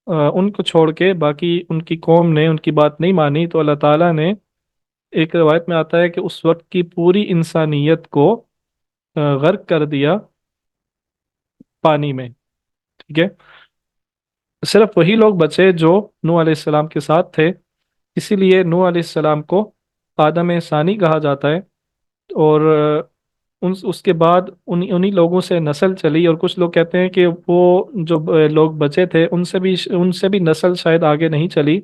ان کو چھوڑ کے باقی ان کی قوم نے ان کی بات نہیں مانی، تو اللہ تعالیٰ نے، ایک روایت میں آتا ہے کہ اس وقت کی پوری انسانیت کو غرق کر دیا پانی میں، ٹھیک ہے۔ صرف وہی لوگ بچے جو نوح علیہ السلام کے ساتھ تھے، اسی لیے نوح علیہ السلام کو آدم ثانی کہا جاتا ہے۔ اور اس کے بعد انہی لوگوں سے نسل چلی، اور کچھ لوگ کہتے ہیں کہ وہ جو لوگ بچے تھے ان سے بھی نسل شاید آگے نہیں چلی،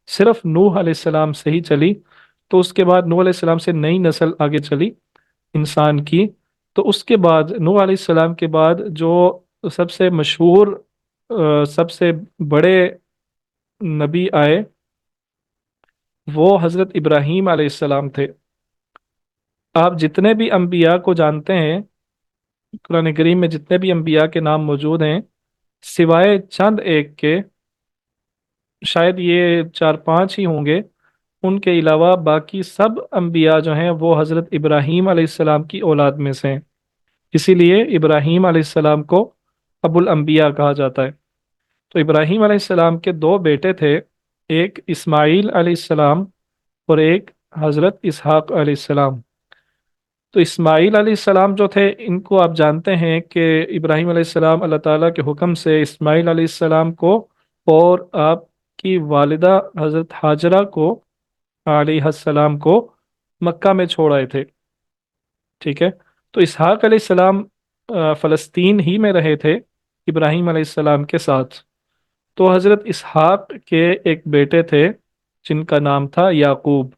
صرف نوح علیہ السلام سے ہی چلی۔ تو اس کے بعد نوح علیہ السلام سے نئی نسل آگے چلی انسان کی۔ تو اس کے بعد نوح علیہ السلام کے بعد جو سب سے مشہور سب سے بڑے نبی آئے وہ حضرت ابراہیم علیہ السلام تھے۔ آپ جتنے بھی انبیاء کو جانتے ہیں، قرآن کریم میں جتنے بھی انبیاء کے نام موجود ہیں، سوائے چند ایک کے، شاید یہ 4 5 ہی ہوں گے، ان کے علاوہ باقی سب انبیاء جو ہیں وہ حضرت ابراہیم علیہ السلام کی اولاد میں سے ہیں۔ اسی لیے ابراہیم علیہ السلام کو ابو الانبیاء کہا جاتا ہے۔ تو ابراہیم علیہ السلام کے 2 بیٹے تھے، ایک اسماعیل علیہ السلام اور ایک حضرت اسحاق علیہ السلام۔ تو اسماعیل علیہ السلام جو تھے، ان کو آپ جانتے ہیں کہ ابراہیم علیہ السلام اللہ تعالیٰ کے حکم سے اسماعیل علیہ السلام کو اور آپ کی والدہ حضرت حاجرہ کو علیہ السلام کو مکہ میں چھوڑ آئے تھے، ٹھیک ہے۔ تو اسحاق علیہ السلام فلسطین ہی میں رہے تھے ابراہیم علیہ السلام کے ساتھ۔ تو حضرت اسحاق کے ایک بیٹے تھے جن کا نام تھا یعقوب،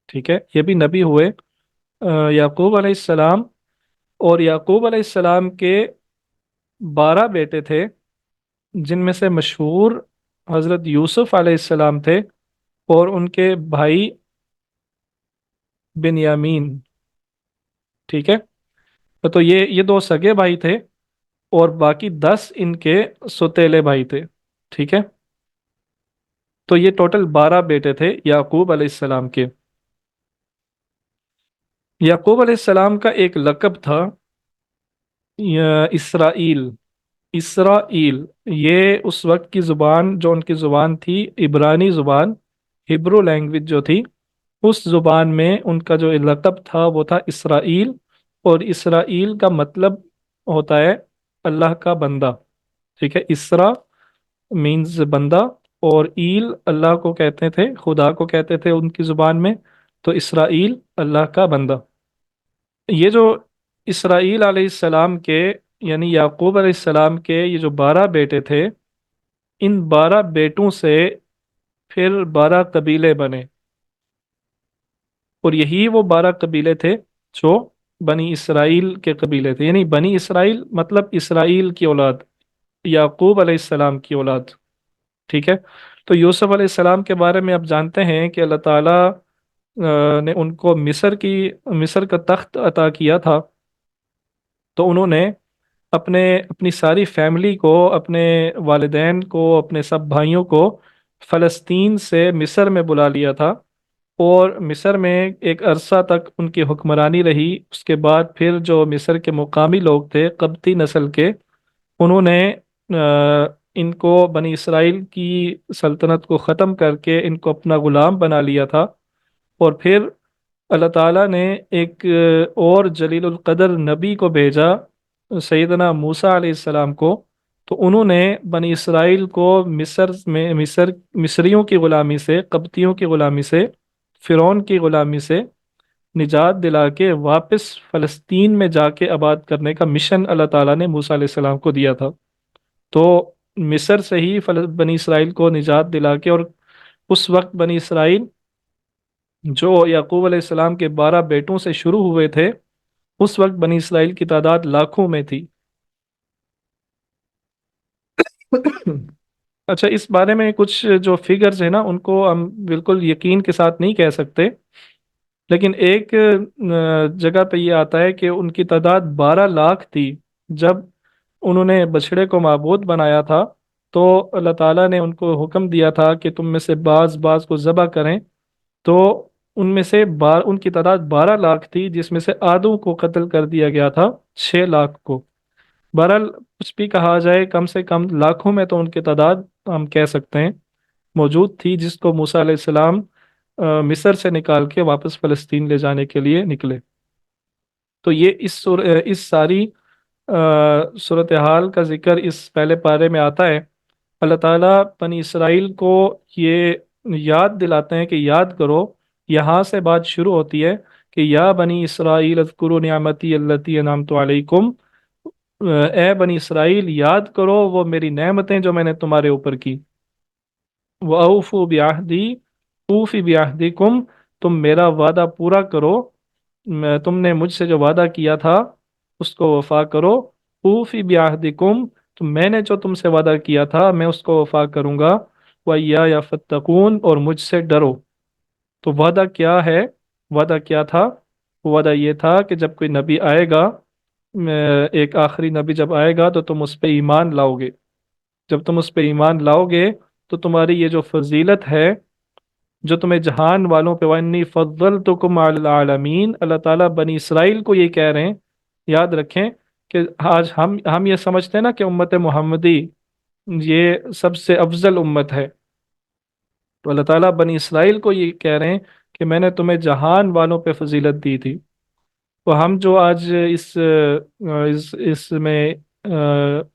ٹھیک ہے، یہ بھی نبی ہوئے، یعقوب علیہ السلام۔ اور یعقوب علیہ السلام کے 12 بیٹے تھے، جن میں سے مشہور حضرت یوسف علیہ السلام تھے، اور ان کے بھائی بنیامین، ٹھیک ہے۔ تو یہ 2 سگے بھائی تھے، اور باقی 10 ان کے سوتیلے بھائی تھے، ٹھیک ہے۔ تو یہ ٹوٹل 12 بیٹے تھے یعقوب علیہ السلام کے۔ یعقوب علیہ السلام کا ایک لقب تھا اسرائیل۔ اسرائیل یہ اس وقت کی زبان، جو ان کی زبان تھی عبرانی زبان، ہبرو لینگویج جو تھی، اس زبان میں ان کا جو لقب تھا وہ تھا اسرائیل۔ اور اسرائیل کا مطلب ہوتا ہے اللہ کا بندہ، ٹھیک ہے۔ اسرا مینز بندہ، اور ایل اللہ کو کہتے تھے، خدا کو کہتے تھے ان کی زبان میں، تو اسرائیل اللہ کا بندہ۔ یہ جو اسرائیل علیہ السلام کے، یعنی یعقوب علیہ السلام کے یہ جو 12 بیٹے تھے، ان 12 بیٹوں سے پھر 12 قبیلے بنے، اور یہی وہ 12 قبیلے تھے جو بنی اسرائیل کے قبیلے تھے۔ یعنی بنی اسرائیل مطلب اسرائیل کی اولاد، یعقوب علیہ السلام کی اولاد، ٹھیک ہے۔ تو یوسف علیہ السلام کے بارے میں آپ جانتے ہیں کہ اللہ تعالیٰ نے ان کو مصر کا تخت عطا کیا تھا، تو انہوں نے اپنی ساری فیملی کو، اپنے والدین کو، اپنے سب بھائیوں کو فلسطین سے مصر میں بلا لیا تھا، اور مصر میں ایک عرصہ تک ان کی حکمرانی رہی۔ اس کے بعد پھر جو مصر کے مقامی لوگ تھے قبطی نسل کے، انہوں نے ان کو بنی اسرائیل کی سلطنت کو ختم کر کے ان کو اپنا غلام بنا لیا تھا۔ اور پھر اللہ تعالیٰ نے ایک اور جلیل القدر نبی کو بھیجا، سیدنا موسیٰ علیہ السلام کو۔ تو انہوں نے بنی اسرائیل کو مصریوں کی غلامی سے، قبطیوں کی غلامی سے، فرعون کی غلامی سے نجات دلا کے واپس فلسطین میں جا کے آباد کرنے کا مشن اللہ تعالیٰ نے موسیٰ علیہ السلام کو دیا تھا۔ تو مصر سے ہی بنی اسرائیل کو نجات دلا کے، اور اس وقت بنی اسرائیل जो याकूब अलैहिस्सलाम के 12 बेटों से शुरू हुए थे, उस वक्त बनी इसराइल की तादाद लाखों में थी। अच्छा, इस बारे में कुछ जो फिगर्स है ना, उनको हम बिल्कुल यकीन के साथ नहीं कह सकते, लेकिन एक जगह पे ये आता है कि उनकी तादाद 12 लाख थी जब उन्होंने बछड़े को माबूद बनाया था। तो अल्लाह ताला ने उनको हुक्म दिया था कि तुम में से बाज बाज को ज़बह करें। तो उनमें से उनकी तादाद 12 लाख थी, जिसमें से आधों को कत्ल कर दिया गया था, 6 लाख को। बहरहाल कुछ भी कहा जाए, कम से कम लाखों में तो उनकी तादाद हम कह सकते हैं मौजूद थी, जिसको मूसा अलैहिस्सलाम मिस्र से निकाल के वापस फ़लस्तीन ले जाने के लिए निकले। तो ये इस सारी सूरत हाल का जिक्र इस पहले पारे में आता है। अल्लाह ताला बनी इसराइल को ये याद दिलाते हैं कि याद करो। यहाँ से बात शुरू होती है कि या बनी इसराइल अज़कुरू निअमती अल्लती अनअमतु अलैकुम। ए बनी इसराइल, याद करो वो मेरी नेमतें जो मैंने तुम्हारे ऊपर की। व औफू बिअहदी ऊफी बिअहदिकुम, तुम मेरा वादा पूरा करो। तुमने मुझसे जो वादा किया था उसको वफा करो। ऊफी बिअहदिकुम, तो मैंने जो तुमसे वादा किया था मैं उसको वफा करूंगा। व या फत्तकून, और मुझसे डरो। तो वादा क्या है? वादा क्या था? वादा ये था कि जब कोई नबी आएगा, एक आखिरी नबी जब आएगा, तो तुम उस पे ईमान लाओगे। जब तुम उस पे ईमान लाओगे तो तुम्हारी ये जो फजीलत है, जो तुम्हें जहान वालों पे, वन्नी फद्दलतुकुम अलल आलमीन, अल्लाह ताला बनी इसराइल को ये कह रहे हैं। याद रखें कि आज हम ये समझते हैं ना कि उम्मत मोहम्मदी ये सबसे अफजल उम्मत है। तो अल्लाह ताला बनी इसराइल को ये कह रहे हैं कि मैंने तुम्हें जहान वालों पे फजीलत दी थी। तो हम जो आज इसमें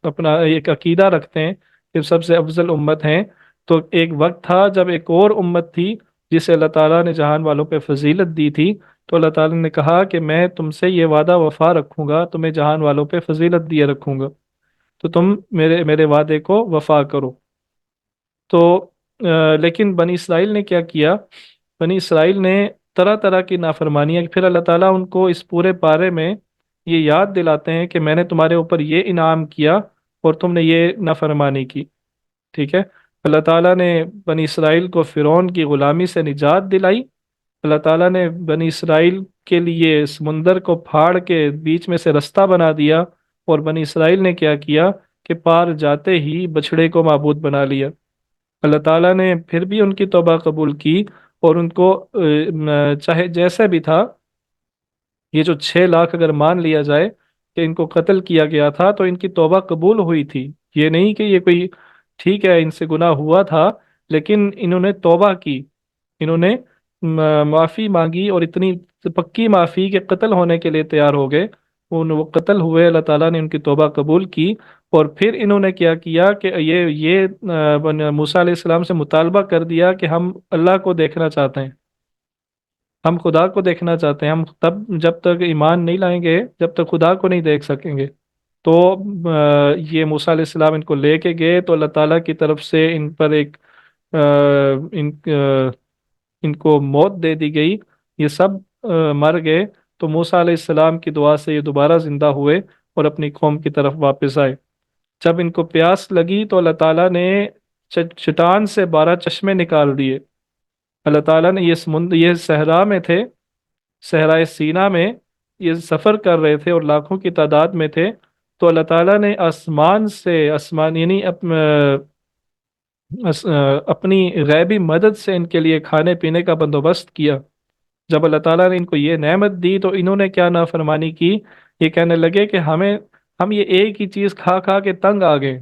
अपना एक अकीदा रखते हैं कि सबसे अफजल उम्मत हैं, तो एक वक्त था जब एक और उम्मत थी जिसे अल्लाह ताला ने जहान वालों पे फजीलत दी थी। तो अल्लाह ताला ने कहा कि मैं तुमसे ये वादा वफा रखूंगा, तुम्हें जहान वालों पे फजीलत दिए रखूंगा, तो तुम मेरे मेरे वादे को वफा करो। तो लेकिन बनी इसराइल ने क्या किया? बनी इसराइल ने तरह तरह की नाफरमानियां। फिर अल्लाह ताला उनको इस पूरे पारे में ये याद दिलाते हैं कि मैंने तुम्हारे ऊपर ये इनाम किया और तुमने ये नाफरमानी की। ठीक है। अल्लाह ताला ने बनी इसराइल को फिरौन की गुलामी से निजात दिलाई। अल्लाह ताला ने बनी इसराइल के लिए समुंदर को फाड़ के बीच में से रास्ता बना दिया। और बनी इसराइल ने क्या किया कि पार जाते ही बछड़े को माबूद बना लिया। अल्लाह ताला ने फिर भी उनकी तौबा कबूल की और उनको चाहे जैसे भी था, ये जो 6 लाख अगर मान लिया जाए कि इनको कत्ल किया गया था, तो इनकी तौबा कबूल हुई थी। ये नहीं कि ये कोई, ठीक है इनसे गुनाह हुआ था लेकिन इन्होंने तौबा की, इन्होंने माफी मांगी, और इतनी पक्की माफी के कत्ल होने के लिए तैयार हो गए। वो कत्ल हुए, अल्लाह ताला ने उनकी तौबा कबूल की। और फिर इन्होंने क्या किया कि मूसा अलैहिस्सलाम से मुतालबा कर दिया कि हम अल्लाह को देखना चाहते हैं, हम खुदा को देखना चाहते हैं। हम तब जब तक ईमान नहीं लाएंगे, जब तक खुदा को नहीं देख सकेंगे। तो ये मूसा अलैहिस्सलाम इनको लेके गए, तो अल्लाह ताला की तरफ से इन पर एक अ, इन इनको मौत दे दी गई। ये सब मर गए। तो मूसा अलैहिस्सलाम की दुआ से ये दोबारा जिंदा हुए और अपनी कौम की तरफ वापस आए। जब इनको प्यास लगी तो अल्लाह ताला ने चट्टान से 12 चश्मे निकाल दिए। अल्लाह ताला ने ये सहरा में थे, सहराए सीना में ये सफ़र कर रहे थे और लाखों की तादाद में थे। तो अल्लाह ताला ने आसमान से, आसमान यानी अपनी गैबी मदद से इनके लिए खाने पीने का बंदोबस्त किया। जब अल्लाह ताला ने इनको ये नेमत दी तो इन्होंने क्या नाफरमानी की? ये कहने लगे कि हम ये एक ही चीज़ खा खा के तंग आ गए,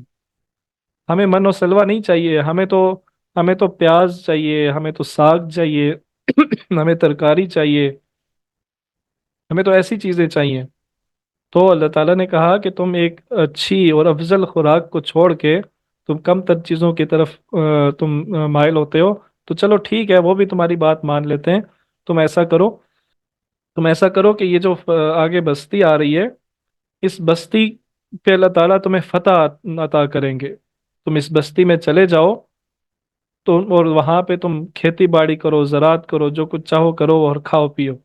हमें मनो सलवा नहीं चाहिए, हमें तो प्याज चाहिए, हमें तो साग चाहिए, हमें तरकारी चाहिए, हमें तो ऐसी चीज़ें चाहिए। तो अल्लाह ताला ने कहा कि तुम एक अच्छी और अफजल खुराक को छोड़ के तुम कम तर चीज़ों की तरफ तुम माइल होते हो। तो चलो ठीक है, वो भी तुम्हारी बात मान लेते हैं। तुम ऐसा करो तुम ऐसा करो कि ये जो आगे बस्ती आ रही है, इस बस्ती पे अल्लाह ताला तुम्हें फतह अता करेंगे। तुम इस बस्ती में चले जाओ। تو اور वहां पे तुम खेती बाड़ी करो, ज़रात करो, जो कुछ चाहो करो और खाओ पियो।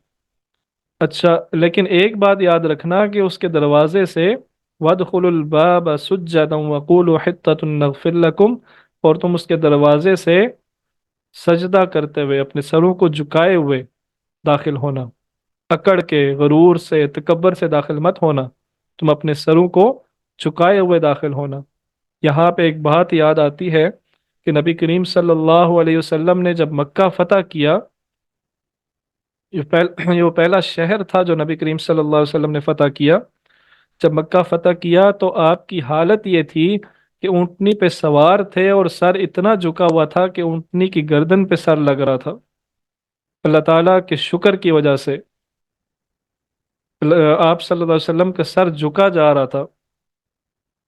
अच्छा, लेकिन एक बात याद रखना कि उसके दरवाजे से वदखुलुल बाब सुज्जदन वक़ूलु हित्ततुन नगफिर लकुम, और तुम उसके दरवाजे से सजदा करते हुए अपने सरों को झुकाए हुए दाखिल होना। अकड़ के, गरूर से, तकब्बर से दाखिल मत होना, तुम अपने सरों को झुकाए हुए दाखिल होना। यहाँ पे एक बात याद आती है कि नबी करीम सल्लल्लाहु अलैहि वसल्लम ने जब मक्का फतह किया, ये वो पहला शहर था जो नबी करीम सल्लल्लाहु अलैहि वसल्लम ने फतह किया। जब मक्का फतह किया तो आपकी हालत ये थी कि ऊंटनी पे सवार थे और सर इतना झुका हुआ था कि ऊंटनी की गर्दन पे सर लग रहा था। अल्लाह ताला के शुक्र की वजह से आप सल्लल्लाहु अलैहि वसल्लम का सर झुका जा रहा था।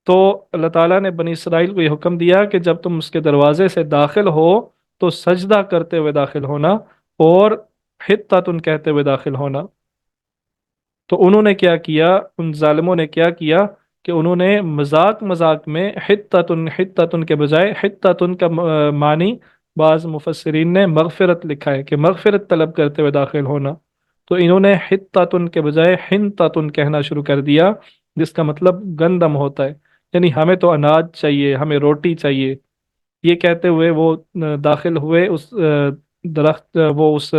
तो अल्लाह ताला ने बनी इसराइल को यह हुक्म दिया कि जब तुम उसके दरवाजे से दाखिल हो तो सजदा करते हुए दाखिल होना और हित्ततुन कहते हुए दाखिल होना। तो उन्होंने क्या किया, उन जालिमों ने क्या किया कि उन्होंने मजाक मजाक में हित्ततुन हित्ततुन के बजाय हित्ततुन का मानी बाज मुफस्सिरीन ने मगफिरत लिखा है कि मगफिरत तलब करते हुए दाखिल होना। तो इन्होंने हित्ततुन के बजाय हिंततुन कहना शुरू कर दिया, जिसका मतलब गंदम होता है, यानी हमें तो अनाज चाहिए, हमें रोटी चाहिए। ये कहते हुए वो दाखिल हुए उस दरख्त वो उस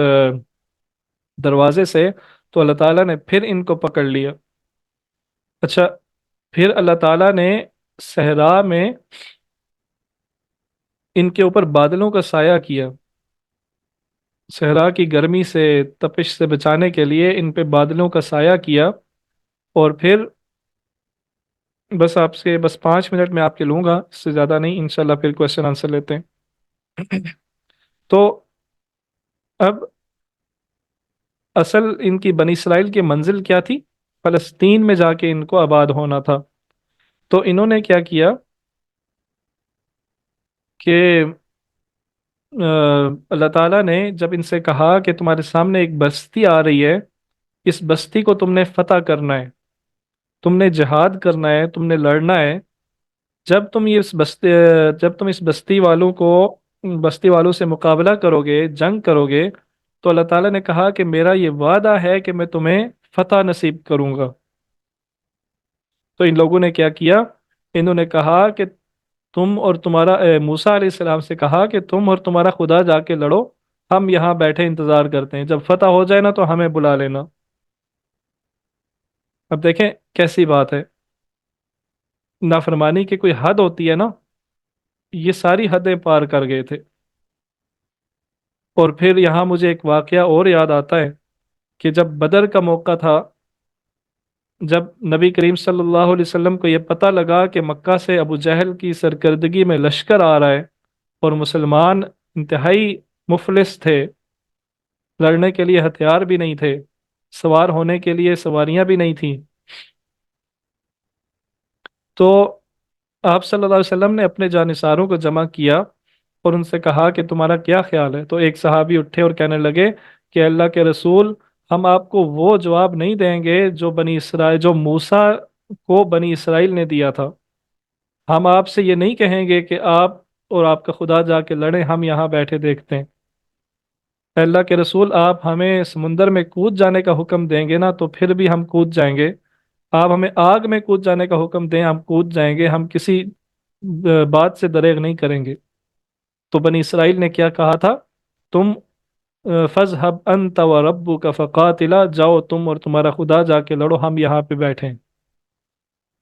दरवाजे से। तो अल्लाह ताला ने फिर इनको पकड़ लिया। अच्छा, फिर अल्लाह ताला ने सहरा में इनके ऊपर बादलों का साया किया। सहरा की गर्मी से, तपिश से बचाने के लिए इन पे बादलों का साया किया। और फिर बस आपसे बस 5 मिनट में आपके लूंगा, इससे ज़्यादा नहीं, इंशाल्लाह फिर क्वेश्चन आंसर लेते हैं। तो अब असल इनकी बनी इसराइल की मंजिल क्या थी? फलस्तीन में जाके इनको आबाद होना था। तो इन्होंने क्या किया कि अल्लाह ताला ने जब इनसे कहा कि तुम्हारे सामने एक बस्ती आ रही है, इस बस्ती को तुमने फतह करना है, तुमने जिहाद करना है, तुमने लड़ना है। जब तुम ये इस बस्ती जब तुम इस बस्ती वालों से मुकाबला करोगे, जंग करोगे, तो अल्लाह ताला ने कहा कि मेरा ये वादा है कि मैं तुम्हें फतह नसीब करूंगा। तो इन लोगों ने क्या किया, इन्होंने कहा कि तुम और तुम्हारा मूसा अलैहिस्सलाम से कहा कि तुम और तुम्हारा खुदा जाके लड़ो, हम यहाँ बैठे इंतजार करते हैं, जब फतह हो जाए ना तो हमें बुला लेना। अब देखें कैसी बात है, नाफरमानी की कोई हद होती है ना, ये सारी हदें पार कर गए थे। और फिर यहाँ मुझे एक वाकया और याद आता है कि जब बदर का मौका था, जब नबी करीम सल्लल्लाहु अलैहि वसल्लम को यह पता लगा कि मक्का से अबू जहल की सरकर्दगी में लश्कर आ रहा है और मुसलमान इंतहाई मुफलिस थे, लड़ने के लिए हथियार भी नहीं थे, सवार होने के लिए सवारियां भी नहीं थी, तो आप सल्लल्लाहु अलैहि वसल्लम ने अपने जानिसारों को जमा किया और उनसे कहा कि तुम्हारा क्या ख्याल है। तो एक सहाबी उठे और कहने लगे कि अल्लाह के रसूल, हम आपको वो जवाब नहीं देंगे जो मूसा को बनी इसराइल ने दिया था। हम आपसे ये नहीं कहेंगे कि आप और आपका खुदा जाके लड़े, हम यहाँ बैठे देखते हैं। अल्लाह के रसूल, आप हमें समुंदर में कूद जाने का हुक्म देंगे ना तो फिर भी हम कूद जाएंगे। आप हमें आग में कूद जाने का हुक्म दें, हम कूद जाएंगे, हम किसी बात से दरेग नहीं करेंगे। तो बनी इसराइल ने क्या कहा था, तुम फजहब अंत व रब्बुका फकातिला, जाओ तुम और तुम्हारा खुदा जाके लड़ो, हम यहाँ पे बैठे हैं।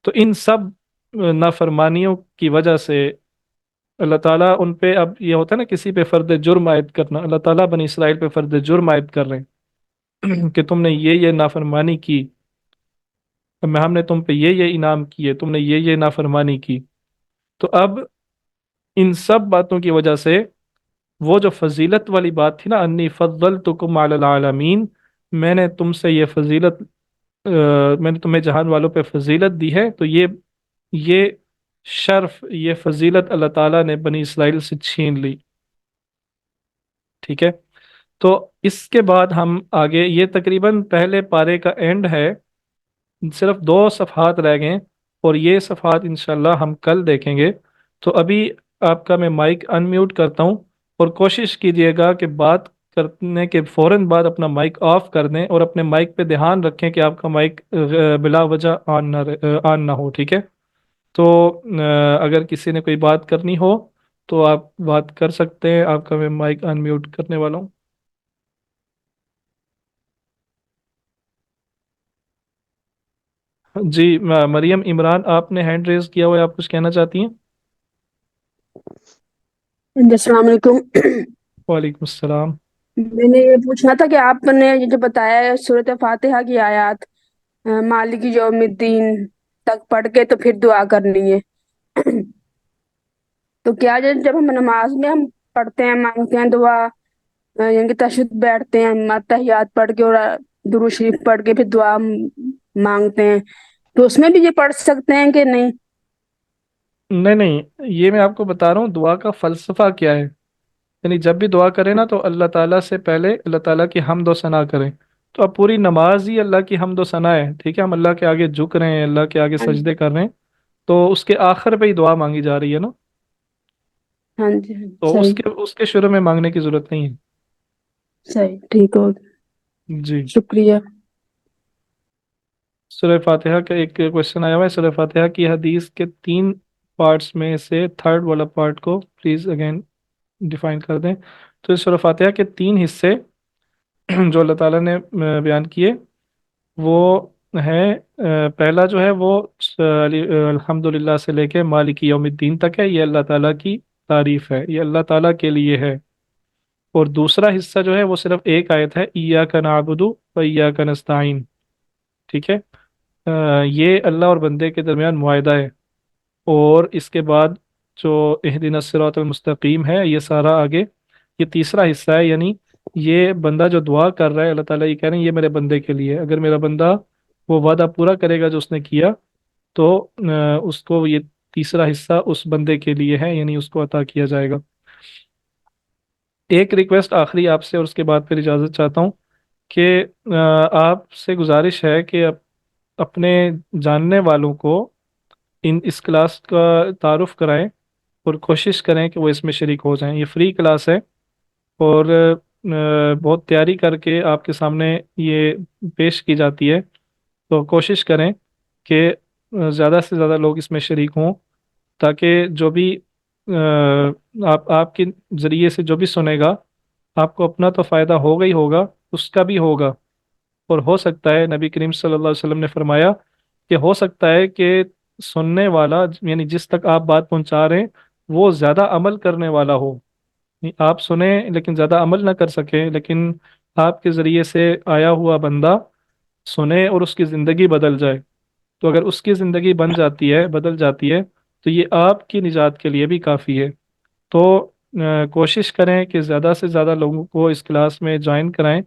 तो इन सब नाफरमानियों की वजह से अल्लाह ताला उन पे, अब ये होता है ना किसी पे फर्द जुर्म आयद करना, अल्लाह ताला बनी इसराइल पे फर्द जुर्म आयद कर रहे हैं कि तुमने ये नाफरमानी की, मैं हमने तुम पे ये इनाम किए, तुमने ये नाफरमानी की। तो अब इन सब बातों की वजह से वो जो फजीलत वाली बात थी ना, अन्नी फद्दलतुकुम अलल आलमीन, मैंने तुमसे ये फजीलत मैंने तुम्हें जहान वालों पे फजीलत दी है, तो ये शर्फ, ये फजीलत अल्लाह ताला ने बनी इसराइल से छीन ली। ठीक है, तो इसके बाद हम आगे, ये तकरीबन पहले पारे का एंड है, सिर्फ 2 सफ़हात रह गए और ये सफ़हात इंशाल्लाह हम कल देखेंगे। तो अभी आपका मैं माइक अनम्यूट करता हूँ اور کوشش کیجیے گا کہ بات کرنے کے فوراً بعد اپنا مائک آف کر دیں، اور اپنے مائک پہ دھیان رکھیں کہ آپ کا مائک بلا وجہ آن نہ ہو، ٹھیک ہے؟ تو اگر کسی نے کوئی بات کرنی ہو تو آپ بات کر سکتے ہیں، آپ کا میں مائک ان میوٹ کرنے والا ہوں۔ جی مریم عمران، آپ نے ہینڈ ریز کیا ہوا ہے، آپ کچھ کہنا چاہتی ہیں؟ جی السلام علیکم۔ وعلیکم السلام۔ میں نے یہ پوچھنا تھا کہ آپ نے یہ جو بتایا ہے سورۃ فاتحہ کی آیات مالک یوم الدین تک پڑھ کے تو پھر دعا کرنی ہے، تو کیا جب ہم نماز میں ہم پڑھتے ہیں مانگتے ہیں دعا، یعنی کہ تشہد بیٹھتے ہیں تحیات پڑھ کے اور درود شریف پڑھ کے پھر دعا مانگتے ہیں، تو اس میں بھی یہ پڑھ سکتے ہیں کہ نہیں؟ نہیں نہیں، یہ میں آپ کو بتا رہا ہوں دعا کا فلسفہ کیا ہے۔ یعنی جب بھی دعا کریں نا تو اللہ تعالیٰ سے پہلے اللہ تعالیٰ کی حمد و ثنا کریں۔ تو اب پوری نماز ہی اللہ کی حمد و ثنا ہے، ٹھیک ہے؟ ہم اللہ کے آگے جھک رہے ہیں، اللہ کے آگے ہاں جی، سجدے کر رہے ہیں، تو اس کے آخر پہ ہی دعا مانگی جا رہی ہے نا، ہاں جی، ہاں جی، تو صحیح اس کے شروع میں مانگنے کی ضرورت نہیں صحیح، ٹھیک ہو گیا، ہے۔ جی، شکریہ۔ سورہ فاتحہ کا ایک کوشچن آیا ہوا ہے، سورہ فاتحہ کی حدیث کے 3 پارٹس میں سے تھرڈ والا پارٹ کو پلیز اگین ڈیفائن کر دیں۔ تو اس سورہ فاتحہ کے 3 حصے جو اللہ تعالیٰ نے بیان کیے وہ ہیں، پہلا جو ہے وہ الحمد للہ سے لے کے مالک یوم الدین تک ہے، یہ اللہ تعالیٰ کی تعریف ہے، یہ اللہ تعالیٰ کے لیے ہے۔ اور دوسرا حصہ جو ہے وہ صرف ایک آیت ہے، ایاک نعبد و ایاک نستعین، ٹھیک ہے؟ یہ اللہ اور بندے کے درمیان معاہدہ ہے۔ اور اس کے بعد جو اہدنا الصراط المستقیم ہے، یہ سارا آگے یہ تیسرا حصہ ہے، یعنی یہ بندہ جو دعا کر رہا ہے اللہ تعالیٰ یہ کہہ رہے ہیں یہ میرے بندے کے لیے ہے۔ اگر میرا بندہ وہ وعدہ پورا کرے گا جو اس نے کیا تو اس کو یہ تیسرا حصہ اس بندے کے لیے ہے، یعنی اس کو عطا کیا جائے گا۔ ایک ریکویسٹ آخری آپ سے اور اس کے بعد پھر اجازت چاہتا ہوں کہ آپ سے گزارش ہے کہ اپنے جاننے والوں کو اس کلاس کا تعارف کرائیں، اور کوشش کریں کہ وہ اس میں شریک ہو جائیں۔ یہ فری کلاس ہے، اور بہت تیاری کر کے آپ کے سامنے یہ پیش کی جاتی ہے، تو کوشش کریں کہ زیادہ سے زیادہ لوگ اس میں شریک ہوں، تاکہ جو بھی آپ کے ذریعے سے جو بھی سنے گا آپ کو اپنا تو فائدہ ہوگا ہی ہوگا، اس کا بھی ہوگا۔ اور ہو سکتا ہے نبی کریم صلی اللہ علیہ وسلم نے فرمایا کہ ہو سکتا ہے کہ سننے والا یعنی جس تک آپ بات پہنچا رہے ہیں وہ زیادہ عمل کرنے والا ہو، یعنی آپ سنیں لیکن زیادہ عمل نہ کر سکیں، لیکن آپ کے ذریعے سے آیا ہوا بندہ سنے اور اس کی زندگی بدل جائے، تو اگر اس کی زندگی بن جاتی ہے بدل جاتی ہے تو یہ آپ کی نجات کے لیے بھی کافی ہے۔ تو کوشش کریں کہ زیادہ سے زیادہ لوگوں کو اس کلاس میں جوائن کرائیں۔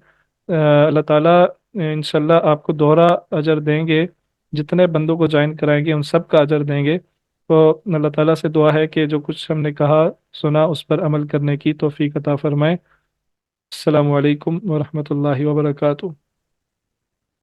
اللہ تعالیٰ انشاءاللہ آپ کو دوہرا اجر دیں گے، جتنے بندوں کو جوائن کرائیں گے ان سب کا اجر دیں گے۔ تو اللہ تعالیٰ سے دعا ہے کہ جو کچھ ہم نے کہا سنا اس پر عمل کرنے کی توفیق عطا فرمائے۔ السلام علیکم ورحمۃ اللہ وبرکاتہ۔